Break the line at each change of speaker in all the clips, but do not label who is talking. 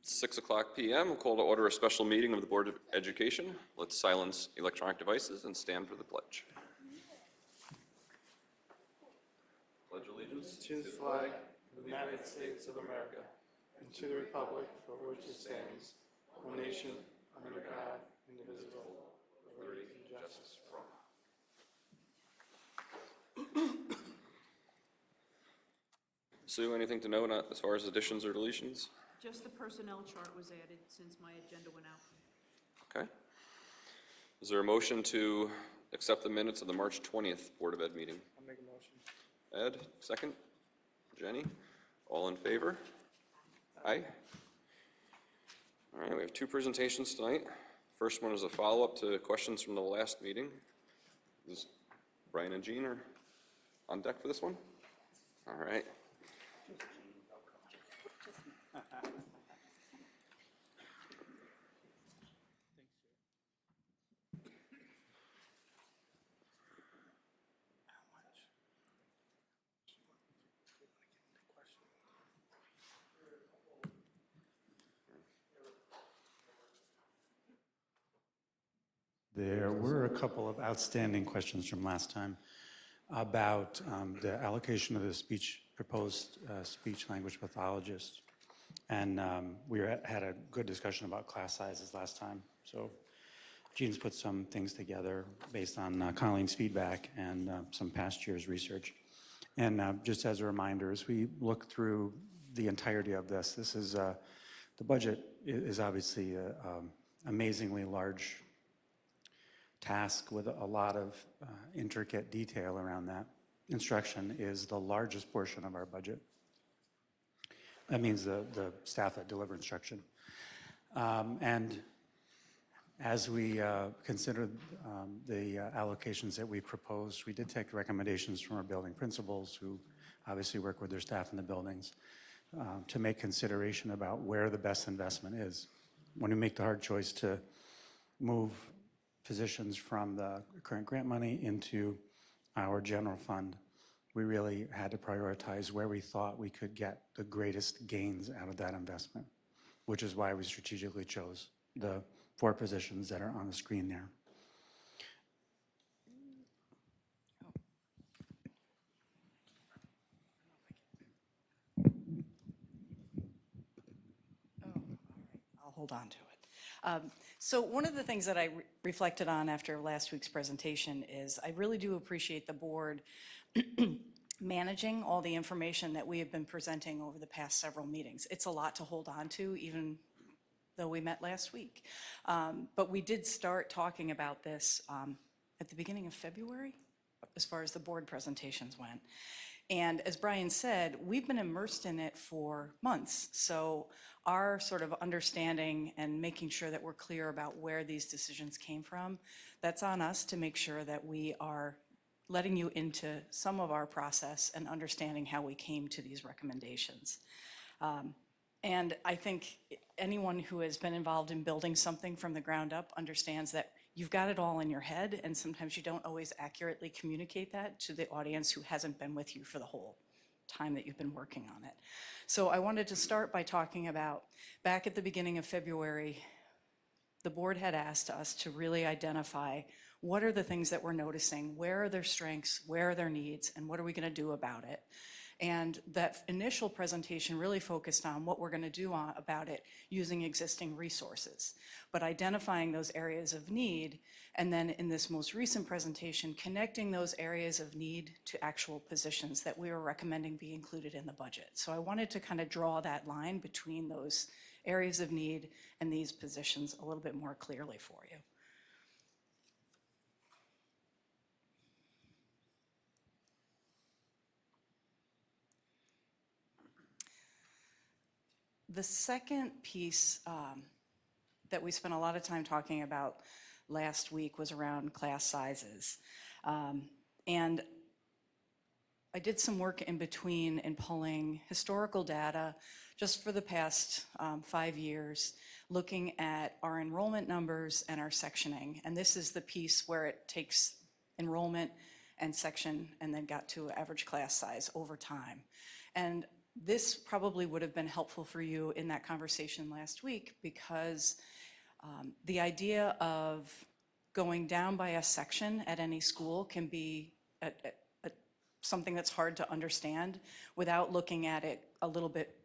6 o'clock p.m. We'll call to order a special meeting of the Board of Education. Let's silence electronic devices and stand for the pledge. Pledge allegiance
to the flag of the United States of America and to the republic for which it stands, one nation, under God, indivisible, with liberty and justice for all.
Sue, anything to note as far as additions or deletions?
Just the personnel chart was added since my agenda went out.
Okay. Is there a motion to accept the minutes of the March 20th Board of Ed meeting?
I'll make a motion.
Ed, second. Jenny, all in favor? Aye. All right, we have two presentations tonight. First one is a follow-up to questions from the last meeting. Is Brian and Jean are on deck for this one? All right.
There were a couple of outstanding questions from last time about the allocation of the proposed speech language pathologist. And we had a good discussion about class sizes last time. So Jean's put some things together based on Colleen's feedback and some past year's research. And just as a reminder, as we look through the entirety of this, the budget is obviously an amazingly large task with a lot of intricate detail around that. Instruction is the largest portion of our budget. That means the staff that deliver instruction. And as we consider the allocations that we proposed, we did take recommendations from our building principals who obviously work with their staff in the buildings to make consideration about where the best investment is. When we make the hard choice to move positions from the current grant money into our general fund, we really had to prioritize where we thought we could get the greatest gains out of that investment, which is why we strategically chose the 4 positions that are on the screen there.
I'll hold on to it. So one of the things that I reflected on after last week's presentation is I really do appreciate the board managing all the information that we have been presenting over the past several meetings. It's a lot to hold on to, even though we met last week. But we did start talking about this at the beginning of February, as far as the board presentations went. And as Brian said, we've been immersed in it for months. So our sort of understanding and making sure that we're clear about where these decisions came from, that's on us to make sure that we are letting you into some of our process and understanding how we came to these recommendations. And I think anyone who has been involved in building something from the ground up understands that you've got it all in your head, and sometimes you don't always accurately communicate that to the audience who hasn't been with you for the whole time that you've been working on it. So I wanted to start by talking about, back at the beginning of February, the board had asked us to really identify what are the things that we're noticing, where are their strengths, where are their needs, and what are we going to do about it. And that initial presentation really focused on what we're going to do about it using existing resources, but identifying those areas of need, and then in this most recent presentation, connecting those areas of need to actual positions that we were recommending be included in the budget. So I wanted to kind of draw that line between those areas of need and these positions a little bit more clearly for you. The second piece that we spent a lot of time talking about last week was around class sizes. And I did some work in between in pulling historical data just for the past 5 years, looking at our enrollment numbers and our sectioning. And this is the piece where it takes enrollment and section, and then got to average class size over time. And this probably would have been helpful for you in that conversation last week, because the idea of going down by a section at any school can be something that's hard to understand without looking at it a little bit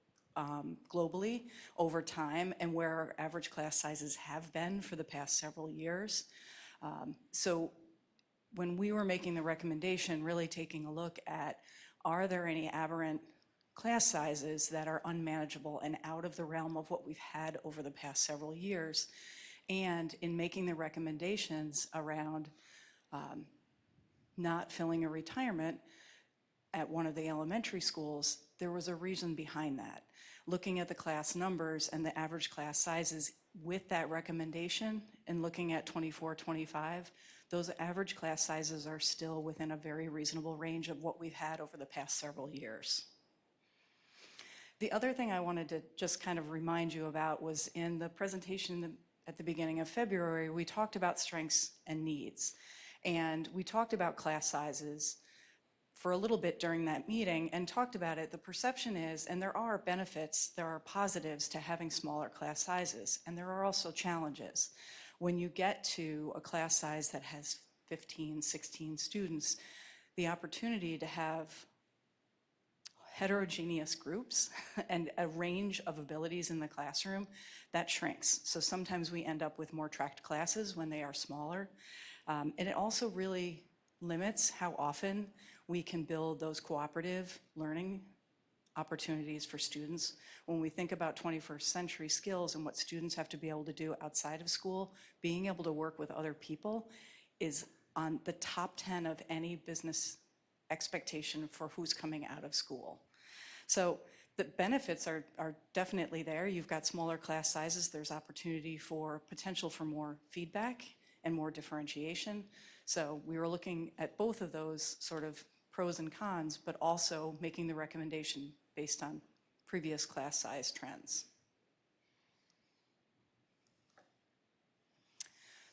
globally over time and where our average class sizes have been for the past several years. So when we were making the recommendation, really taking a look at, are there any aberrant class sizes that are unmanageable and out of the realm of what we've had over the past several years? And in making the recommendations around not filling a retirement at one of the elementary schools, there was a reason behind that. Looking at the class numbers and the average class sizes with that recommendation and looking at 24, 25, those average class sizes are still within a very reasonable range of what we've had over the past several years. The other thing I wanted to just kind of remind you about was in the presentation at the beginning of February, we talked about strengths and needs. And we talked about class sizes for a little bit during that meeting and talked about it. The perception is, and there are benefits, there are positives to having smaller class sizes, and there are also challenges. When you get to a class size that has 15, 16 students, the opportunity to have heterogeneous groups and a range of abilities in the classroom, that shrinks. So sometimes we end up with more tracked classes when they are smaller. And it also really limits how often we can build those cooperative learning opportunities for students. When we think about 21st century skills and what students have to be able to do outside of school, being able to work with other people is on the top 10 of any business expectation for who's coming out of school. So the benefits are definitely there. You've got smaller class sizes. There's opportunity for potential for more feedback and more differentiation. So we were looking at both of those sort of pros and cons, but also making the recommendation based on previous class size trends.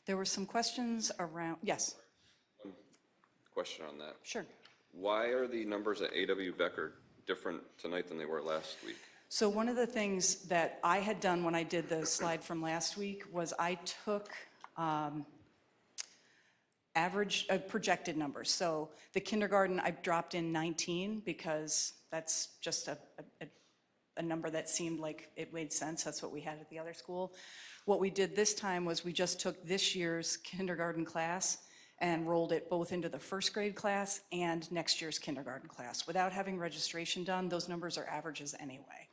There were some questions around, yes,
Question on that.
sure.
Why are the numbers at A.W. Becker different tonight than they were last week?
So one of the things that I had done when I did the slide from last week was I took projected numbers. So the kindergarten, I dropped in 19 because that's just a number that seemed like it made sense. That's what we had at the other school. What we did this time was we just took this year's kindergarten class and rolled it both into the first grade class and next year's kindergarten class. Without having registration done, those numbers are averages anyway.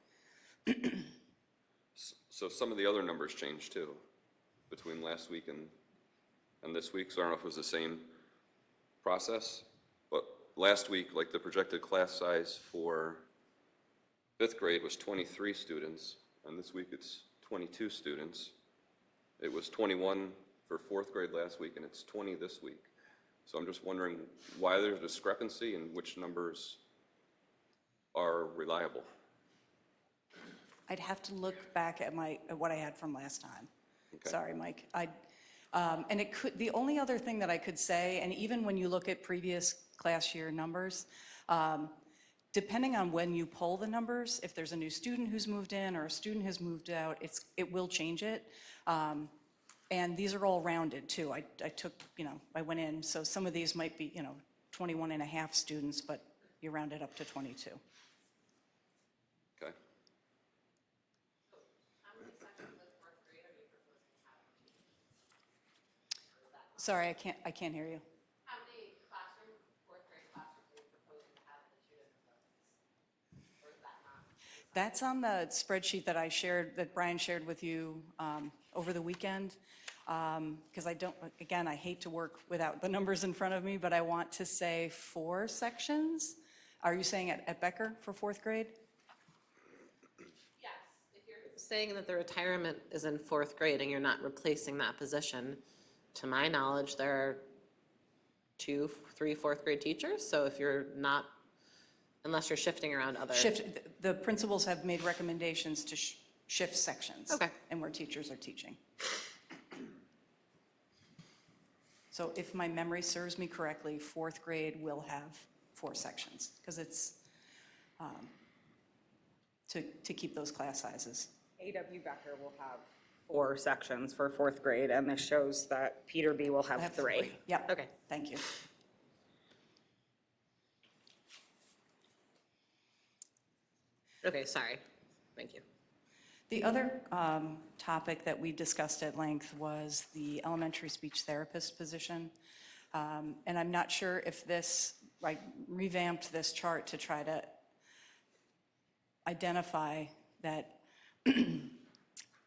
So some of the other numbers changed too, between last week and this week, so I don't know if it was the same process, but last week, like the projected class size for fifth grade was 23 students, and this week it's 22 students. It was 21 for fourth grade last week, and it's 20 this week. So I'm just wondering why there's a discrepancy and which numbers are reliable.
I'd have to look back at what I had from last time.
Okay.
Sorry, Mike. And it could, the only other thing that I could say, and even when you look at previous class year numbers, depending on when you pull the numbers, if there's a new student who's moved in or a student has moved out, it will change it. And these are all rounded too. I took, I went in, so some of these might be, 21 and a half students, but you round it up to 22.
Okay.
Sorry, I can't hear you.
How many fourth grade classrooms are you proposing to have in the two different buildings? Or is that not?
That's on the spreadsheet that I shared, that Brian shared with you over the weekend. Because again, I hate to work without the numbers in front of me, but I want to say 4 sections. Are you saying at Becker for fourth grade?
Yes, if you're saying that the retirement is in fourth grade and you're not replacing that position, to my knowledge, there are 2, 3 fourth grade teachers. So if you're not, unless you're shifting around other.
The principals have made recommendations to shift sections.
Okay.
And where teachers are teaching. So if my memory serves me correctly, fourth grade will have 4 sections, because it's to keep those class sizes.
A.W. Becker will have 4 sections for fourth grade, and this shows that Peterby will
I
have 3.
Yep.
Okay.
Thank you.
Okay, sorry. Thank you.
The other topic that we discussed at length was the elementary speech therapist position. And I'm not sure if this, I revamped this chart to try to identify that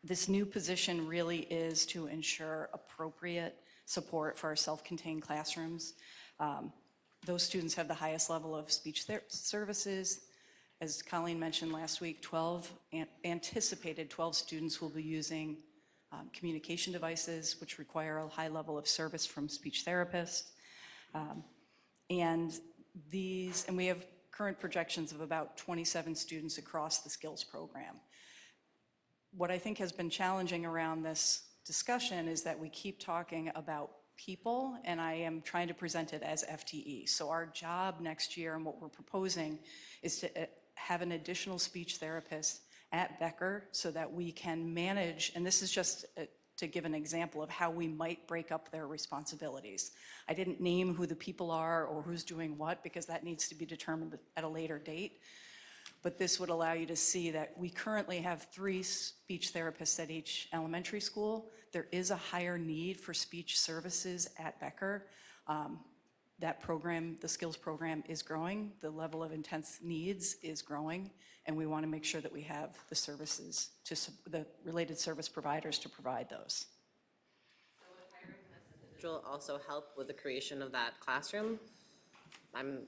this new position really is to ensure appropriate support for our self-contained classrooms. Those students have the highest level of speech services. As Colleen mentioned last week, anticipated 12 students will be using communication devices, which require a high level of service from speech therapists. And we have current projections of about 27 students across the skills program. What I think has been challenging around this discussion is that we keep talking about people, and I am trying to present it as FTE. So our job next year and what we're proposing is to have an additional speech therapist at Becker so that we can manage, and this is just to give an example of how we might break up their responsibilities. I didn't name who the people are or who's doing what, because that needs to be determined at a later date. But this would allow you to see that we currently have 3 speech therapists at each elementary school. There is a higher need for speech services at Becker. That program, the skills program, is growing. The level of intense needs is growing, and we want to make sure that we have the services, the related service providers to provide those.
Will also help with the creation of that classroom. I'm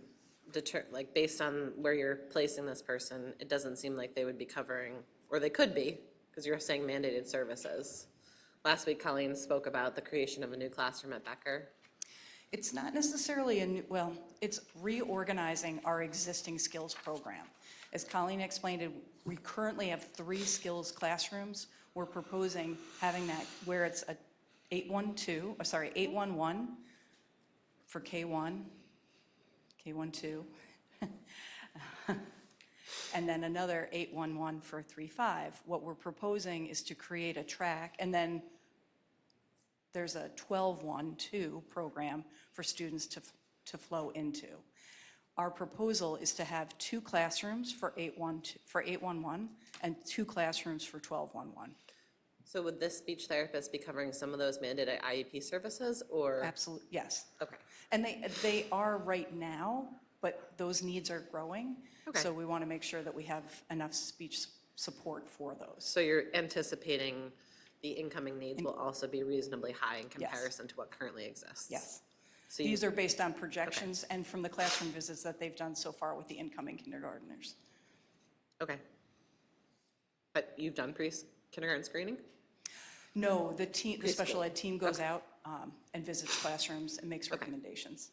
based on where you're placing this person, it doesn't seem like they would be covering, or they could be, because you're saying mandated services. Last week, Colleen spoke about the creation of a new classroom at Becker.
It's not necessarily it's reorganizing our existing skills program. As Colleen explained, we currently have 3 skills classrooms. We're proposing having that where it's a 811 for K1, K12, and then another 811 for 3-5. What we're proposing is to create a track, and then there's a 12-1-2 program for students to flow into. Our proposal is to have 2 classrooms for 811 and 2 classrooms for 1211.
So would this speech therapist be covering some of those mandated IEP services, or?
Absolutely, yes.
Okay.
And they are right now, but those needs are growing.
Okay.
So we want to make sure that we have enough speech support for those.
So you're anticipating the incoming needs will also be reasonably high in comparison to what currently exists?
Yes.
So
These are based on projections and from the classroom visits that they've done so far with the incoming kindergartners.
Okay. But you've done pre-kindergarten screening?
No, the special
Preschool.
ed team goes out and visits classrooms and makes recommendations.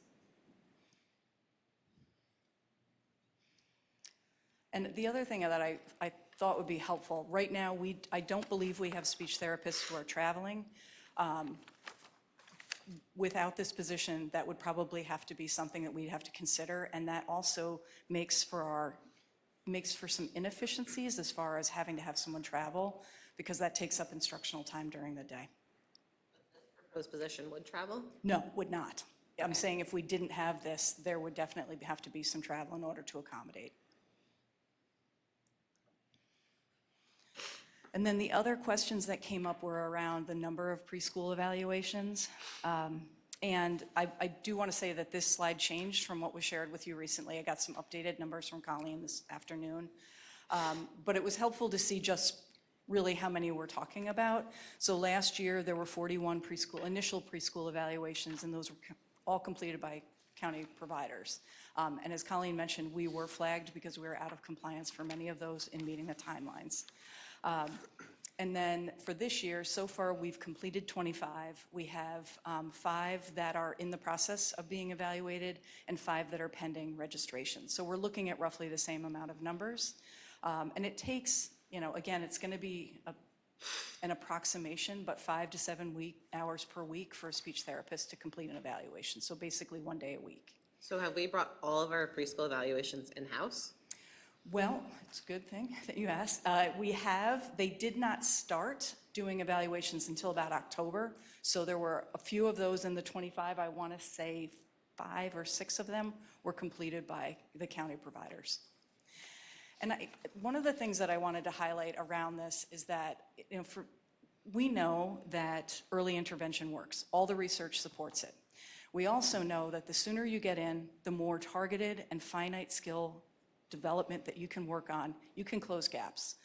And the other thing that I thought would be helpful, right now, I don't believe we have speech therapists who are traveling. Without this position, that would probably have to be something that we'd have to consider, and that also makes for some inefficiencies as far as having to have someone travel, because that takes up instructional time during the day.
Proposed position would travel?
No, would not. I'm saying if we didn't have this, there would definitely have to be some travel in order to accommodate. And then the other questions that came up were around the number of preschool evaluations. And I do want to say that this slide changed from what was shared with you recently. I got some updated numbers from Colleen this afternoon. But it was helpful to see just really how many we're talking about. So last year, there were 41 initial preschool evaluations, and those were all completed by county providers. And as Colleen mentioned, we were flagged because we were out of compliance for many of those in meeting the timelines. And then for this year, so far, we've completed 25. We have 5 that are in the process of being evaluated and 5 that are pending registration. So we're looking at roughly the same amount of numbers. And it takes, again, it's going to be an approximation, but 5 to 7 hours per week for a speech therapist to complete an evaluation. So basically 1 day a week.
So have we brought all of our preschool evaluations in-house?
Well, it's a good thing that you asked. They did not start doing evaluations until about October. So there were a few of those in the 25. I want to say 5 or 6 of them were completed by the county providers. And one of the things that I wanted to highlight around this is that, we know that early intervention works. All the research supports it. We also know that the sooner you get in, the more targeted and finite skill development that you can work on, you can close gaps.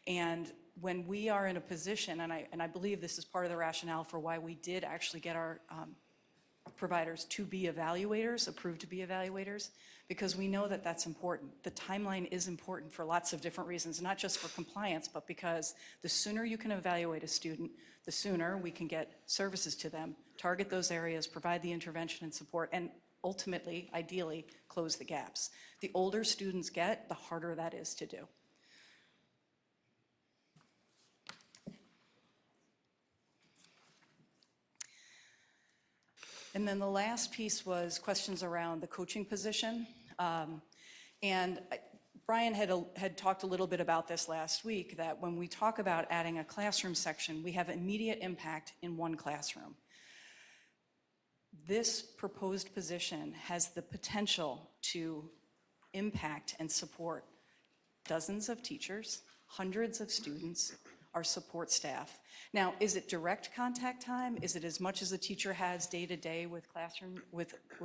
And when we are in a position, and I believe this is part of the rationale for why we did actually get our providers to be evaluators, approved to be evaluators, because we know that that's important. The timeline is important for lots of different reasons, not just for compliance, but because the sooner you can evaluate a student, the sooner we can get services to them, target those areas, provide the intervention and support, and ultimately, ideally, close the gaps. The older students get, the harder that is to do. And then the last piece was questions around the coaching position. And Brian had talked a little bit about this last week, that when we talk about adding a classroom section, we have immediate impact in one classroom. This proposed position has the potential to impact and support dozens of teachers, hundreds of students, our support staff. Now, is it direct contact time? Is it as much as a teacher has day-to-day with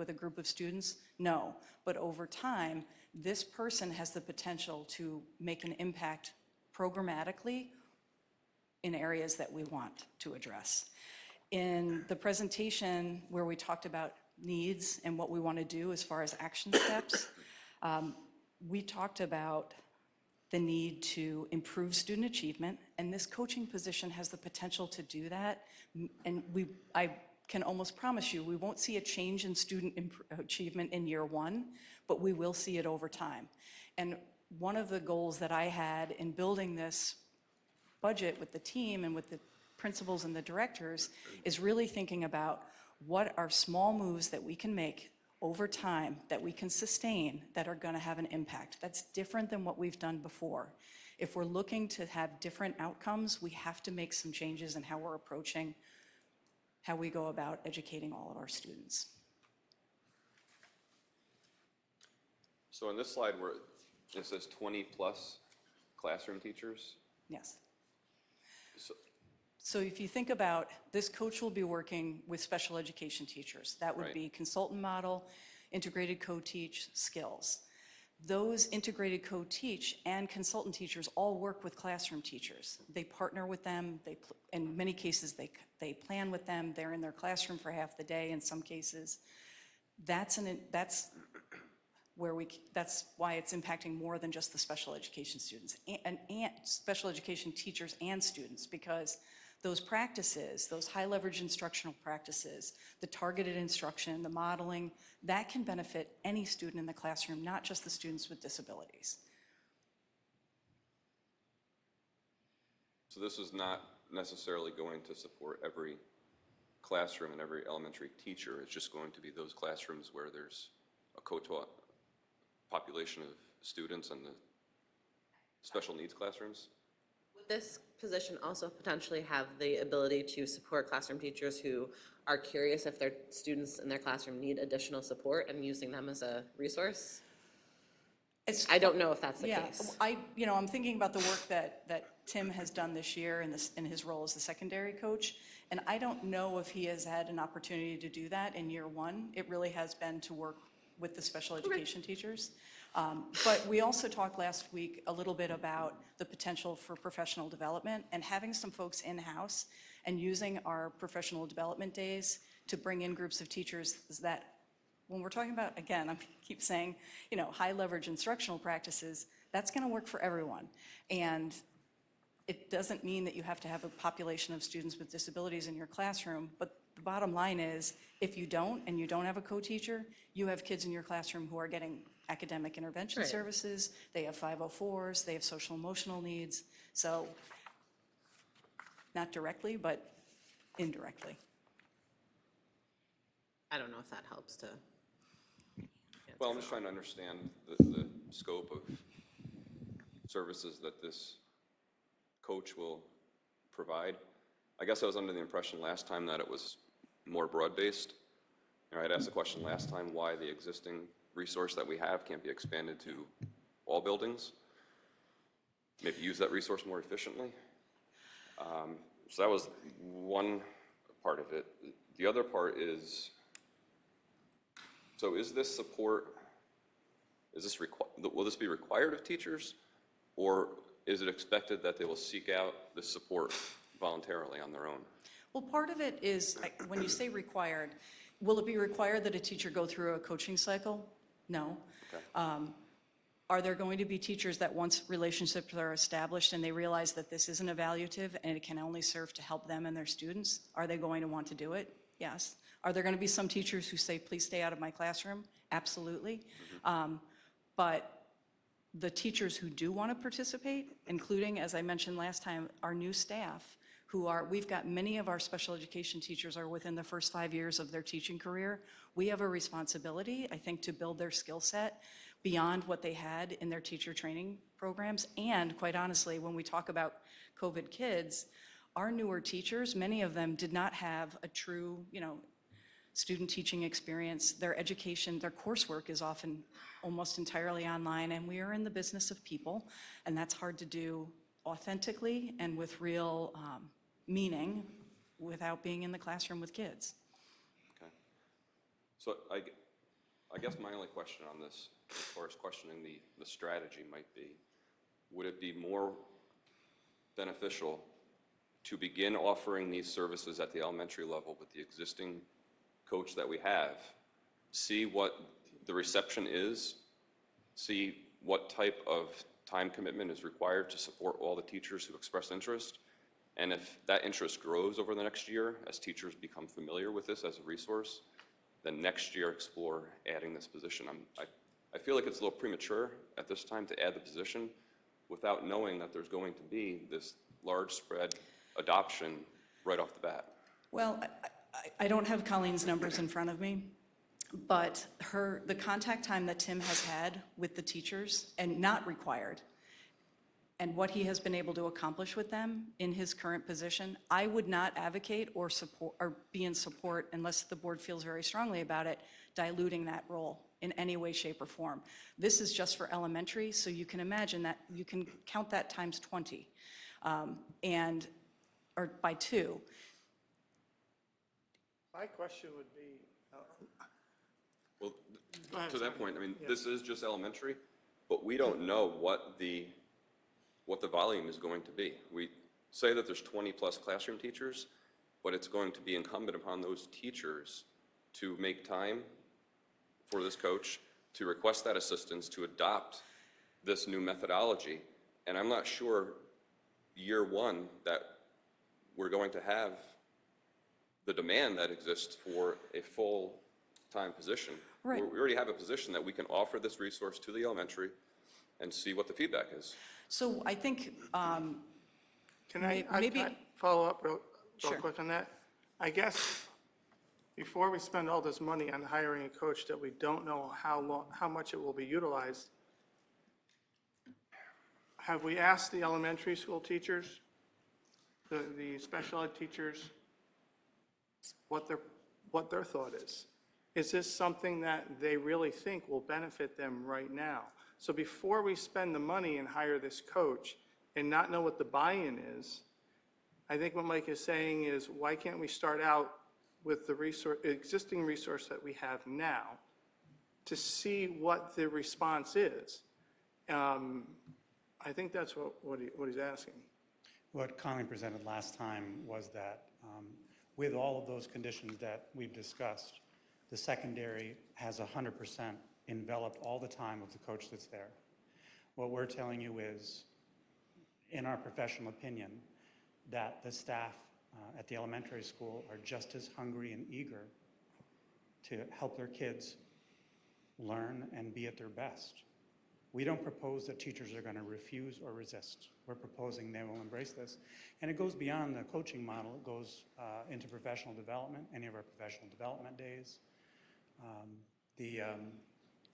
a group of students? No, but over time, this person has the potential to make an impact programmatically in areas that we want to address. In the presentation where we talked about needs and what we want to do as far as action steps, we talked about the need to improve student achievement, and this coaching position has the potential to do that. And I can almost promise you, we won't see a change in student achievement in year one, but we will see it over time. And one of the goals that I had in building this budget with the team and with the principals and the directors is really thinking about what are small moves that we can make over time that we can sustain that are going to have an impact. That's different than what we've done before. If we're looking to have different outcomes, we have to make some changes in how we're approaching how we go about educating all of our students.
So in this slide where it says 20-plus classroom teachers,
Yes.
so
So if you think about, this coach will be working with special education teachers. That would
Right.
be consultant model, integrated co-teach, skills. Those integrated co-teach and consultant teachers all work with classroom teachers. They partner with them, in many cases they plan with them, they're in their classroom for half the day in some cases. That's why it's impacting more than just the special education students and special education teachers and students, because those practices, those high leverage instructional practices, the targeted instruction, the modeling, that can benefit any student in the classroom, not just the students with disabilities.
so this is not necessarily going to support every classroom and every elementary teacher. It's just going to be those classrooms where there's a co-taught population of students and the special needs classrooms.
Would this position also potentially have the ability to support classroom teachers who are curious if their students in their classroom need additional support and using them as a resource? I don't know if that's the case.
I'm thinking about the work that Tim has done this year in his role as the secondary coach, and I don't know if he has had an opportunity to do that in year one. It really has been to work with the special education teachers. But we also talked last week a little bit about the potential for professional development and having some folks in-house and using our professional development days to bring in groups of teachers that, when we're talking about, again, I keep saying, high leverage instructional practices, that's going to work for everyone. And it doesn't mean that you have to have a population of students with disabilities in your classroom, but the bottom line is, if you don't, and you don't have a co-teacher, you have kids in your classroom who are getting academic intervention
Right.
services, they have 504s, they have social emotional needs. So not directly, but indirectly.
I don't know if that helps to.
Well, I'm just trying to understand the scope of services that this coach will provide. I guess I was under the impression last time that it was more broad-based. I'd asked the question last time why the existing resource that we have can't be expanded to all buildings. Maybe use that resource more efficiently. So that was one part of it. The other part is, so is this support, will this be required of teachers, or is it expected that they will seek out this support voluntarily on their own?
Well, part of it is, when you say required, will it be required that a teacher go through a coaching cycle? No.
Okay.
Are there going to be teachers that once relationships are established and they realize that this isn't evaluative and it can only serve to help them and their students, are they going to want to do it? Yes. Are there going to be some teachers who say, please stay out of my classroom? Absolutely. But the teachers who do want to participate, including, as I mentioned last time, our new staff, we've got many of our special education teachers are within the first 5 years of their teaching career. We have a responsibility, I think, to build their skill set beyond what they had in their teacher training programs. And quite honestly, when we talk about COVID kids, our newer teachers, many of them did not have a true, student teaching experience. Their education, their coursework is often almost entirely online, and we are in the business of people, and that's hard to do authentically and with real meaning without being in the classroom with kids.
Okay. So I guess my only question on this, as far as questioning the strategy might be, would it be more beneficial to begin offering these services at the elementary level with the existing coach that we have, see what the reception is, see what type of time commitment is required to support all the teachers who express interest, and if that interest grows over the next year as teachers become familiar with this as a resource, then next year explore adding this position. I feel like it's a little premature at this time to add the position without knowing that there's going to be this large spread adoption right off the bat.
Well, I don't have Colleen's numbers in front of me, but the contact time that Tim has had with the teachers, and not required, and what he has been able to accomplish with them in his current position, I would not advocate or support or be in support, unless the board feels very strongly about it, diluting that role in any way, shape, or form. This is just for elementary, so you can imagine that you can count that times 20, or by 2.
My question would be,
Well,
Go ahead,
to that
sorry.
point, I mean,
Yeah.
this is just elementary, but we don't know what the volume is going to be. We say that there's 20-plus classroom teachers, but it's going to be incumbent upon those teachers to make time for this coach, to request that assistance, to adopt this new methodology. And I'm not sure year one that we're going to have the demand that exists for a full-time position.
Right.
We already have a position that we can offer this resource to the elementary and see what the feedback is.
So I think,
can I
maybe-
follow up real
Sure.
quick on that? I guess before we spend all this money on hiring a coach that we don't know how much it will be utilized, have we asked the elementary school teachers, the special ed teachers, what their thought is? Is this something that they really think will benefit them right now? So before we spend the money and hire this coach and not know what the buy-in is, I think what Mike is saying is, why can't we start out with the existing resource that we have now to see what the response is? I think that's what he's asking.
What Colleen presented last time was that with all of those conditions that we've discussed, the secondary has 100% enveloped all the time of the coach that's there. What we're telling you is, in our professional opinion, that the staff at the elementary school are just as hungry and eager to help their kids learn and be at their best. We don't propose that teachers are going to refuse or resist. We're proposing they will embrace this. And it goes beyond the coaching model. It goes into professional development, any of our professional development days.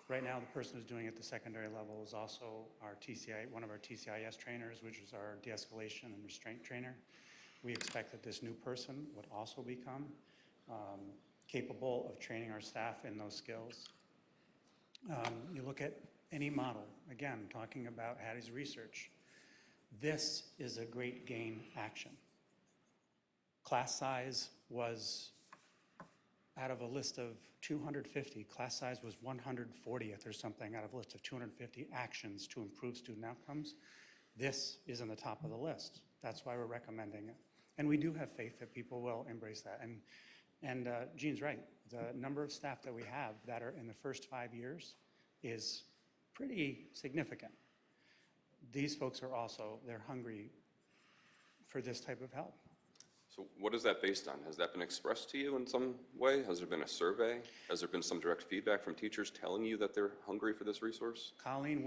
Right now, the person who's doing it at the secondary level is also our TCI, one of our TCIS trainers, which is our de-escalation and restraint trainer. We expect that this new person would also become capable of training our staff in those skills. You look at any model, again, talking about Hattie's research, this is a great gain action. Class size was, out of a list of 250, class size was 140th or something out of a list of 250 actions to improve student outcomes. This is in the top of the list. That's why we're recommending it. And we do have faith that people will embrace that. And Jean's right. The number of staff that we have that are in the first 5 years is pretty significant. These folks are also, they're hungry for this type of help.
So what is that based on? Has that been expressed to you in some way? Has there been a survey? Has there been some direct feedback from teachers telling you that they're hungry for this resource?
Colleen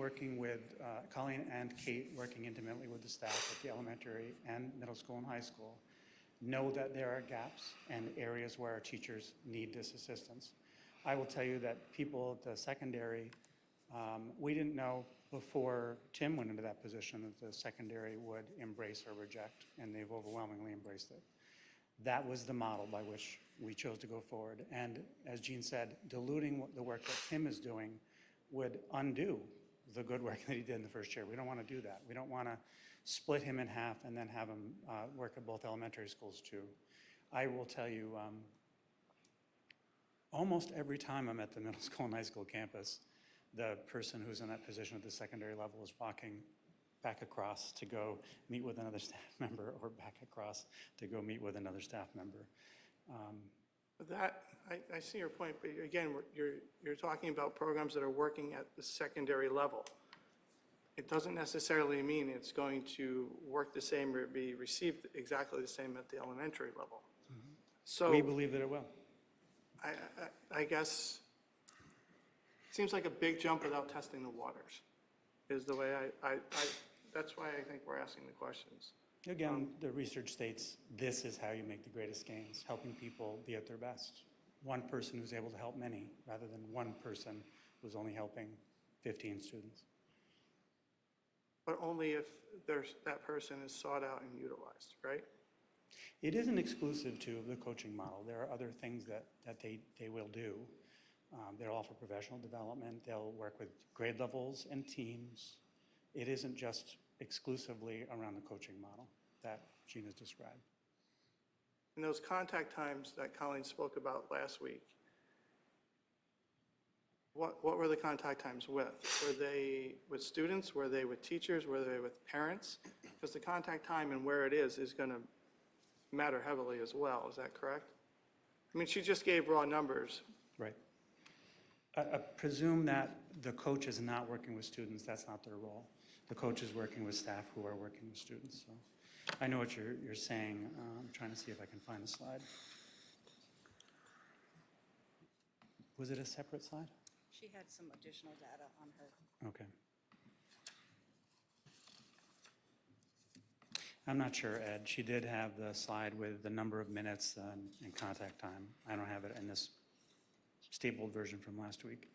and Kate working intimately with the staff at the elementary and middle school and high school know that there are gaps and areas where our teachers need this assistance. I will tell you that people at the secondary, we didn't know before Tim went into that position that the secondary would embrace or reject, and they've overwhelmingly embraced it. That was the model by which we chose to go forward. And as Jean said, diluting the work that Tim is doing would undo the good work that he did in the first year. We don't want to do that. We don't want to split him in half and then have him work at both elementary schools too. I will tell you, almost every time I'm at the middle school and high school campus, the person who's in that position at the secondary level is walking back across to go meet with another staff member or back across to go meet with another staff member.
That, I see your point, but again, you're talking about programs that are working at the secondary level. It doesn't necessarily mean it's going to work the same or be received exactly the same at the elementary level. So
We believe that it will.
I guess, it seems like a big jump without testing the waters, is the way that's why I think we're asking the questions.
Again, the research states this is how you make the greatest gains, helping people be at their best. One person who's able to help many, rather than one person who's only helping 15 students.
But only if that person is sought out and utilized, right?
It isn't exclusive to the coaching model. There are other things that they will do. They'll offer professional development. They'll work with grade levels and teams. It isn't just exclusively around the coaching model that Gina's described.
And those contact times that Colleen spoke about last week, what were the contact times with? Were they with students? Were they with teachers? Were they with parents? Because the contact time and where it is going to matter heavily as well. Is that correct? I mean, she just gave raw numbers.
Right. I presume that the coach is not working with students. That's not their role. The coach is working with staff who are working with students. So I know what you're saying. I'm trying to see if I can find the slide. Was it a separate slide?
She had some additional data on her.
Okay. I'm not sure, Ed. She did have the slide with the number of minutes and contact time. I don't have it in this stapled version from last week.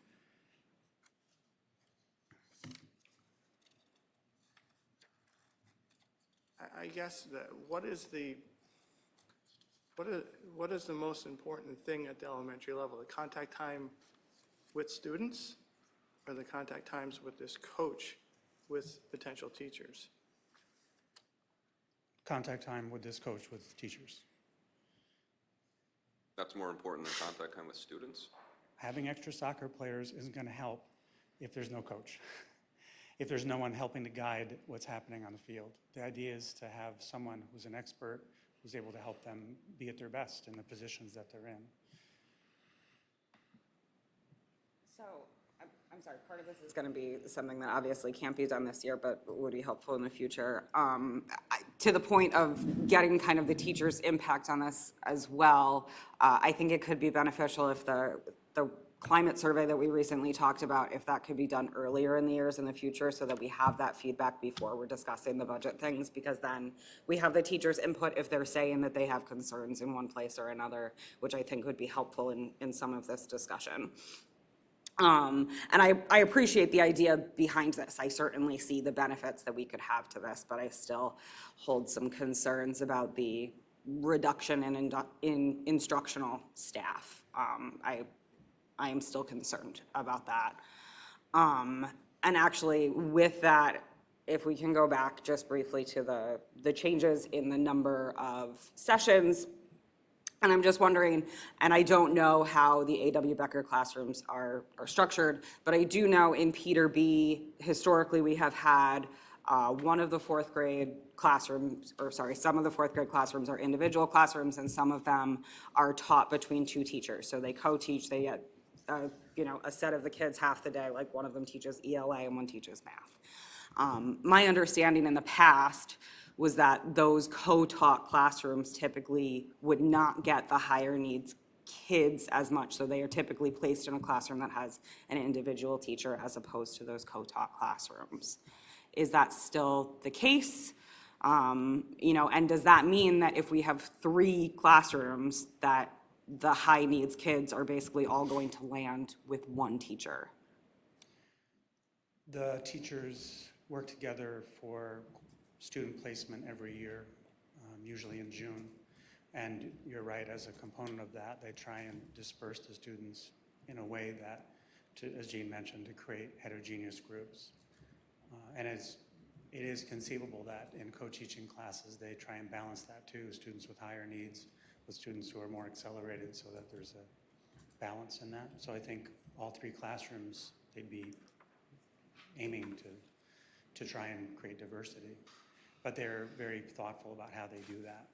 I guess that what is the most important thing at the elementary level? The contact time with students or the contact times with this coach with potential teachers?
Contact time with this coach with teachers.
That's more important than contact time with students?
Having extra soccer players isn't going to help if there's no coach, if there's no one helping to guide what's happening on the field. The idea is to have someone who's an expert who's able to help them be at their best in the positions that they're in.
So, I'm sorry, part of this is going to be something that obviously can't be done this year, but would be helpful in the future. To the point of getting kind of the teacher's impact on this as well, I think it could be beneficial if the climate survey that we recently talked about, if that could be done earlier in the years in the future so that we have that feedback before we're discussing the budget things, because then we have the teachers' input if they're saying that they have concerns in one place or another, which I think would be helpful in some of this discussion. And I appreciate the idea behind this. I certainly see the benefits that we could have to this, but I still hold some concerns about the reduction in instructional staff. I am still concerned about that. And actually, with that, if we can go back just briefly to the changes in the number of sessions, and I'm just wondering, and I don't know how the A.W. Becker classrooms are structured, but I do know in Peter B, historically, we have had one of the fourth grade classrooms, or sorry, some of the fourth grade classrooms are individual classrooms, and some of them are taught between two teachers. So they co-teach, they get, a set of the kids half the day, like one of them teaches ELA and one teaches math. My understanding in the past was that those co-taught classrooms typically would not get the higher needs kids as much. So they are typically placed in a classroom that has an individual teacher as opposed to those co-taught classrooms. Is that still the case? And does that mean that if we have 3 classrooms that the high needs kids are basically all going to land with one teacher?
The teachers work together for student placement every year, usually in June. And you're right, as a component of that, they try and disperse the students in a way that, as Jean mentioned, to create heterogeneous groups. And it is conceivable that in co-teaching classes, they try and balance that too, students with higher needs with students who are more accelerated, so that there's a balance in that. So I think all 3 classrooms, they'd be aiming to try and create diversity. But they're very thoughtful about how they do that.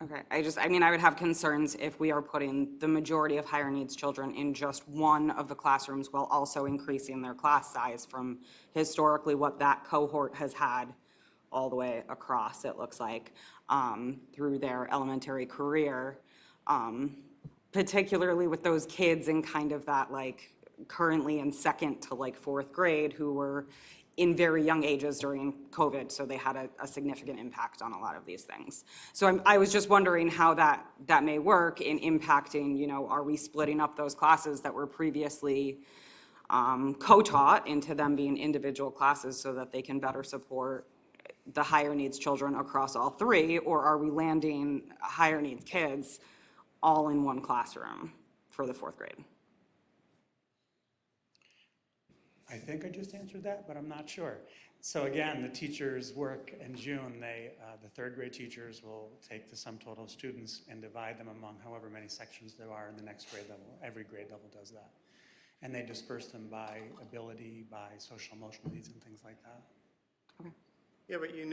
Okay, I would have concerns if we are putting the majority of higher needs children in just one of the classrooms while also increasing their class size from historically what that cohort has had all the way across, it looks like, through their elementary career, particularly with those kids in kind of that like currently in 2nd to like 4th grade who were in very young ages during COVID, so they had a significant impact on a lot of these things. So I was just wondering how that may work in impacting, are we splitting up those classes that were previously co-taught into them being individual classes so that they can better support the higher needs children across all 3, or are we landing higher needs kids all in one classroom for the 4th grade?
I think I just answered that, but I'm not sure. So again, the teachers work in June. The 3rd grade teachers will take the sum total of students and divide them among however many sections there are in the next grade level. Every grade level does that. And they disperse them by ability, by social emotional needs and things like that.
Okay.
Yeah, but you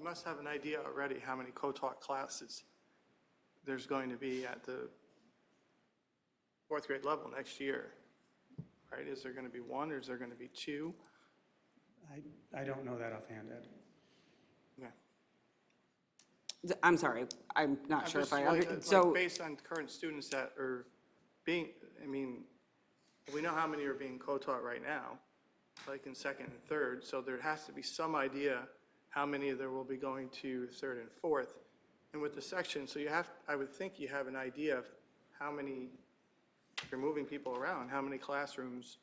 must have an idea already how many co-taught classes there's going to be at the 4th grade level next year, right? Is there going to be 1 or is there going to be 2?
I don't know that offhand, Ed.
Yeah.
I'm sorry, I'm not sure if I,
like based on current students that are being, we know how many are being co-taught right now, like in 2nd and 3rd, so there has to be some idea how many there will be going to 3rd and 4th. And with the section, so I would think you have an idea of how many, if you're moving people around, how many classrooms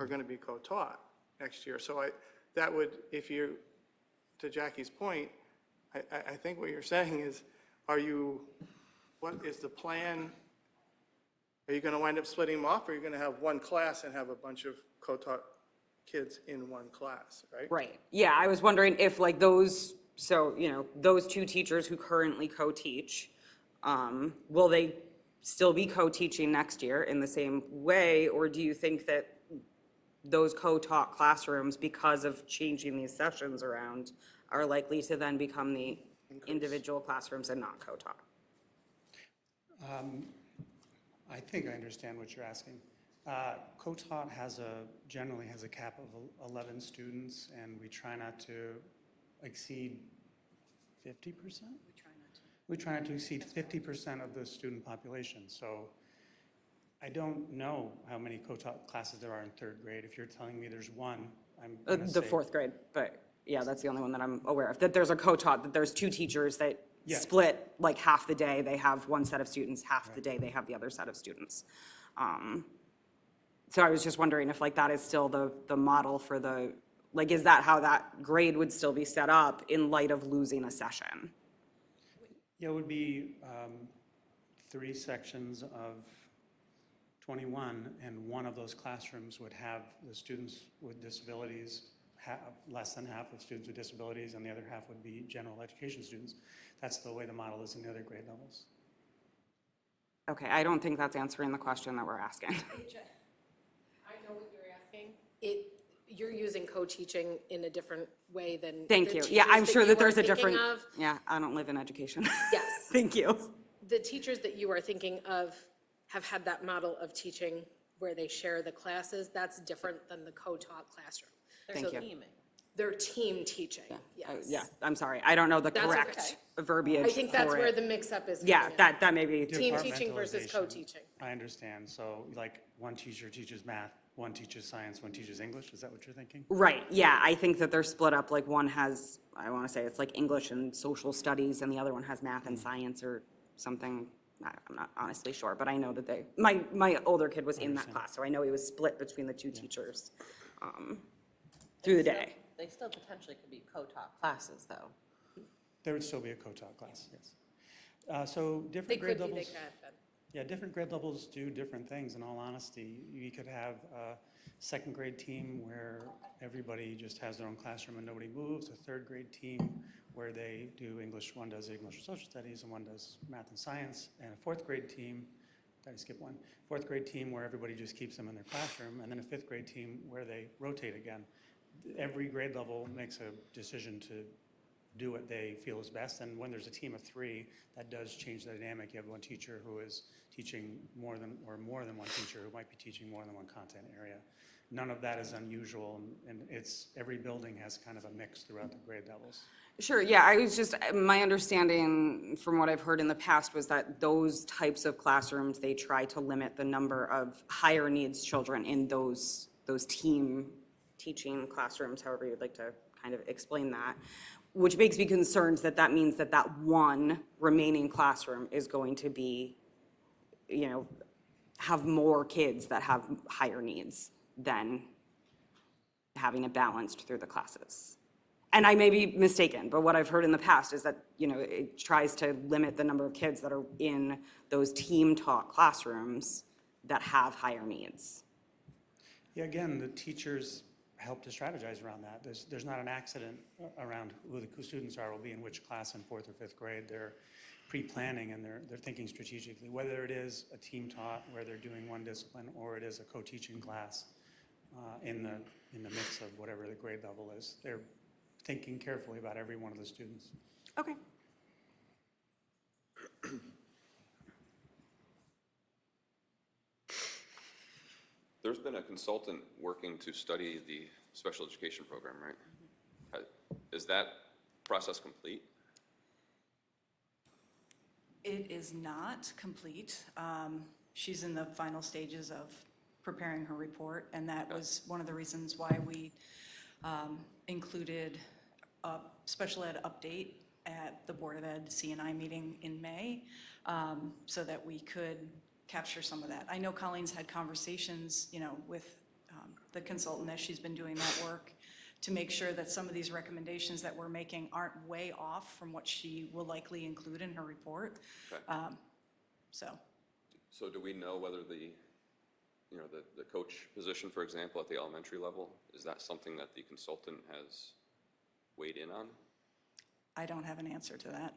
are going to be co-taught next year. So that would, to Jackie's point, I think what you're saying is, what is the plan? Are you going to wind up splitting them off, or are you going to have one class and have a bunch of co-taught kids in one class, right?
right, yeah, I was wondering if like those 2 teachers who currently co-teach, will they still be co-teaching next year in the same way, or do you think that those co-taught classrooms, because of changing these sessions around, are likely to then become the individual classrooms and not co-taught?
I think I understand what you're asking. Co-taught generally has a cap of 11 students, and we try not to exceed 50%? We try not to exceed 50% of the student population. So I don't know how many co-taught classes there are in third grade. If you're telling me there's one, I'm going to
The
say.
fourth grade, but yeah, that's the only one that I'm aware of, that there's a co-taught, that there's two teachers that
Yeah.
split like half the day, they have one set of students, half the day they have the other set of students. So I was just wondering if like that is still the model for the, like, is that how that grade would still be set up in light of losing a session?
Yeah, it would be 3 sections of 21, and one of those classrooms would have the students with disabilities, less than half of students with disabilities, and the other half would be general education students. That's the way the model is in the other grade levels.
Okay, I don't think that's answering the question that we're asking.
I know what you're asking. You're using co-teaching in a different way than.
Thank
the
you. Yeah,
teachers
I'm sure
you
that
are
there's a
thinking
different,
of.
yeah, I don't live in education.
Yes.
Thank you.
The teachers that you are thinking of have had that model of teaching where they share the classes. That's different than the co-taught classroom.
Thank
So
you.
They're team teaching, yes.
Yeah, I'm sorry, I don't know the
That's
correct
okay.
verbiage
I think that's
for
where
it.
the mix-up is
Yeah,
coming in.
that may be.
Team teaching versus
Departmentalization,
co-teaching.
I understand. So like one teacher teaches math, one teaches science, one teaches English. Is that what you're thinking?
Right, yeah, I think that they're split up, like one has, I want to say it's like English and social studies, and the other one has math and science or something. I'm not honestly sure, but I know that my older kid was in that class, so I know he was split between the two teachers through the day.
They still potentially could be co-taught classes, though.
There would still be a co-taught class, yes. So
They
different grade
could be, they
levels.
could.
Yeah, different grade levels do different things, in all honesty. You could have a second grade team where everybody just has their own classroom and nobody moves, a third grade team where they do English, one does English and social studies and one does math and science, and a fourth grade team, did I skip one? Fourth grade team where everybody just keeps them in their classroom, and then a fifth grade team where they rotate again. Every grade level makes a decision to do what they feel is best, and when there's a team of 3, that does change the dynamic. You have one teacher who is teaching more than one teacher who might be teaching more than one content area. None of that is unusual, and every building has kind of a mix throughout the grade levels.
Sure, yeah, I was just, my understanding from what I've heard in the past was that those types of classrooms, they try to limit the number of higher needs children in those team teaching classrooms, however you'd like to kind of explain that, which makes me concerned that that means that that one remaining classroom is going to be, have more kids that have higher needs than having it balanced through the classes. And I may be mistaken, but what I've heard in the past is that, it tries to limit the number of kids that are in those team-taught classrooms that have higher needs.
Yeah, again, the teachers help to strategize around that. There's not an accident around who the students will be in which class in 4th or 5th grade. They're pre-planning and they're thinking strategically, whether it is a team taught where they're doing one discipline or it is a co-teaching class in the mix of whatever the grade level is. They're thinking carefully about every one of the students.
Okay.
There's been a consultant working to study the special education program, right? Is that process complete?
It is not complete. She's in the final stages of preparing her report, and that was one of the reasons why we included a special ed update at the Board of Ed CNI meeting in May, so that we could capture some of that. I know Colleen's had conversations, with the consultant as she's been doing that work to make sure that some of these recommendations that we're making aren't way off from what she will likely include in her report.
Okay.
So
do we know whether the coach position, for example, at the elementary level, is that something that the consultant has weighed in on?
I don't have an answer to that.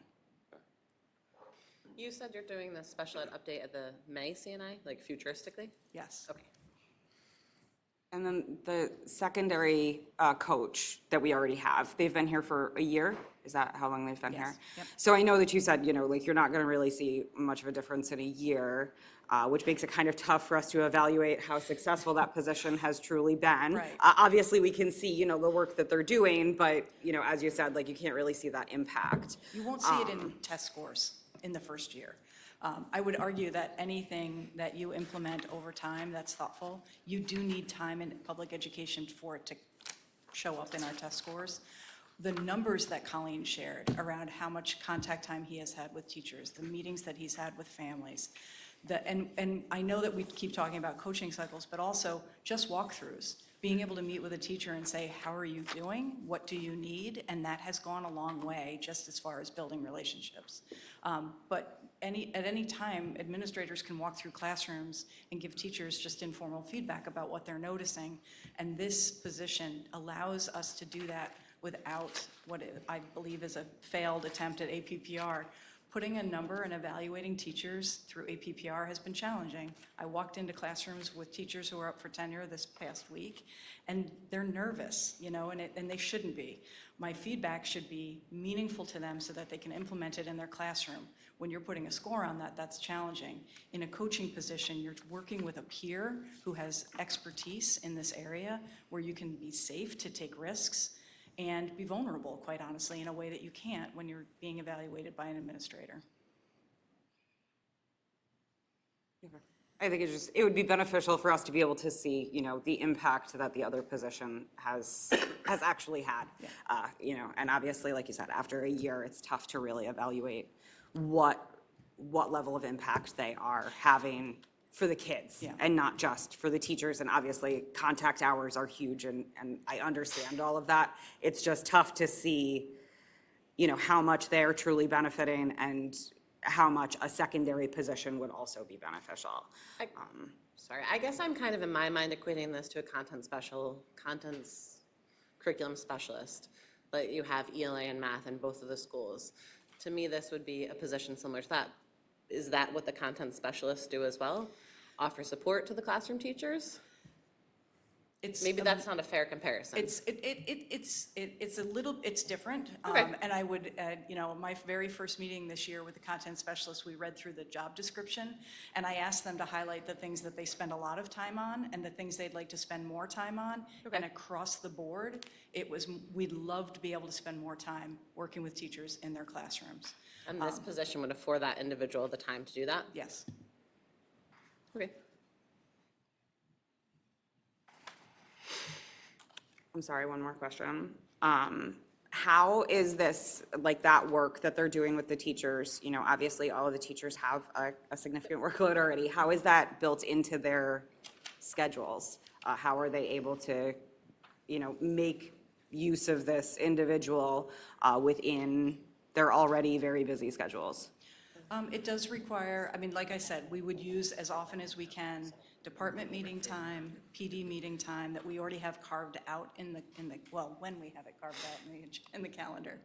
You said you're doing the special ed update at the May CNI, like futuristically?
Yes.
Okay.
And then the secondary coach that we already have, they've been here for a year? Is that how long they've been here?
Yes. Yep.
So I know that you said, like you're not going to really see much of a difference in a year, which makes it kind of tough for us to evaluate how successful that position has truly been.
Right.
Obviously, we can see, the work that they're doing, but, as you said, like you can't really see that impact.
You won't see it in test scores in the first year. I would argue that anything that you implement over time that's thoughtful, you do need time in public education for it to show up in our test scores. The numbers that Colleen shared around how much contact time he has had with teachers, the meetings that he's had with families, and I know that we keep talking about coaching cycles, but also just walkthroughs, being able to meet with a teacher and say, how are you doing? What do you need? And that has gone a long way just as far as building relationships. But at any time, administrators can walk through classrooms and give teachers just informal feedback about what they're noticing. And this position allows us to do that without what I believe is a failed attempt at APPR. Putting a number and evaluating teachers through APPR has been challenging. I walked into classrooms with teachers who are up for tenure this past week, and they're nervous, and they shouldn't be. My feedback should be meaningful to them so that they can implement it in their classroom. When you're putting a score on that, that's challenging. In a coaching position, you're working with a peer who has expertise in this area where you can be safe to take risks and be vulnerable, quite honestly, in a way that you can't when you're being evaluated by an administrator.
I think it would be beneficial for us to be able to see, the impact that the other position has actually had. And obviously, like you said, after a year, it's tough to really evaluate what level of impact they are having for the kids and not just for the teachers. And obviously, contact hours are huge, and I understand all of that. It's just tough to see, how much they're truly benefiting and how much a secondary position would also be beneficial.
Sorry, I guess I'm kind of in my mind equating this to a contents curriculum specialist. Like you have ELA and math in both of the schools. To me, this would be a position similar to that. Is that what the content specialists do as well? Offer support to the classroom teachers? Maybe that's not a fair comparison.
It's a little, it's different.
Okay.
And I would, my very first meeting this year with the content specialist, we read through the job description, and I asked them to highlight the things that they spend a lot of time on and the things they'd like to spend more time on.
Okay.
And across the board, we'd love to be able to spend more time working with teachers in their classrooms.
And this position would afford that individual the time to do that?
Yes.
Okay.
I'm sorry, one more question. How is this, like that work that they're doing with the teachers, obviously all of the teachers have a significant workload already. How is that built into their schedules? How are they able to, make use of this individual within their already very busy schedules?
It does require, like I said, we would use as often as we can department meeting time, PD meeting time that we already have carved out when we have it carved out in the calendar.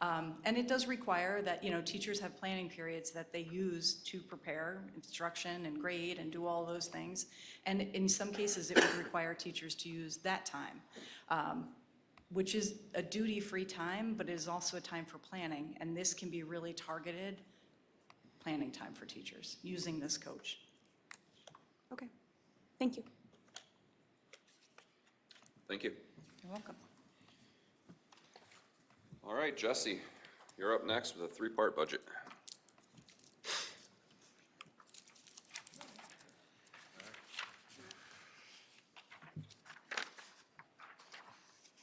And it does require that, teachers have planning periods that they use to prepare instruction and grade and do all those things. And in some cases, it would require teachers to use that time, which is a duty-free time, but it is also a time for planning. And this can be really targeted planning time for teachers using this coach.
Okay, thank you.
Thank you.
You're welcome.
All right, Jesse, you're up next with a three-part budget.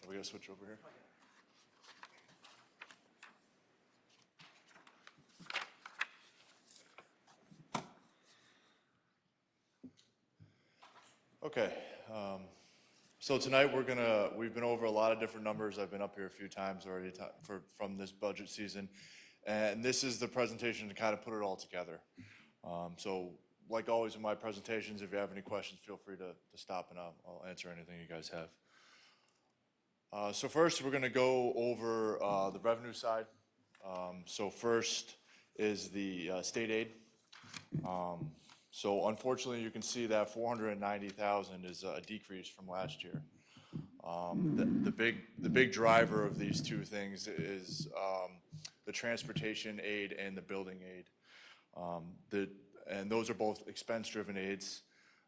Are we gonna switch over here? Okay, so tonight we've been over a lot of different numbers. I've been up here a few times already from this budget season. And this is the presentation to kind of put it all together. So like always in my presentations, if you have any questions, feel free to stop and I'll answer anything you guys have. So first, we're gonna go over the revenue side. So first is the state aid. So unfortunately, you can see that 490,000 is a decrease from last year. The big driver of these two things is the transportation aid and the building aid. And those are both expense-driven aids.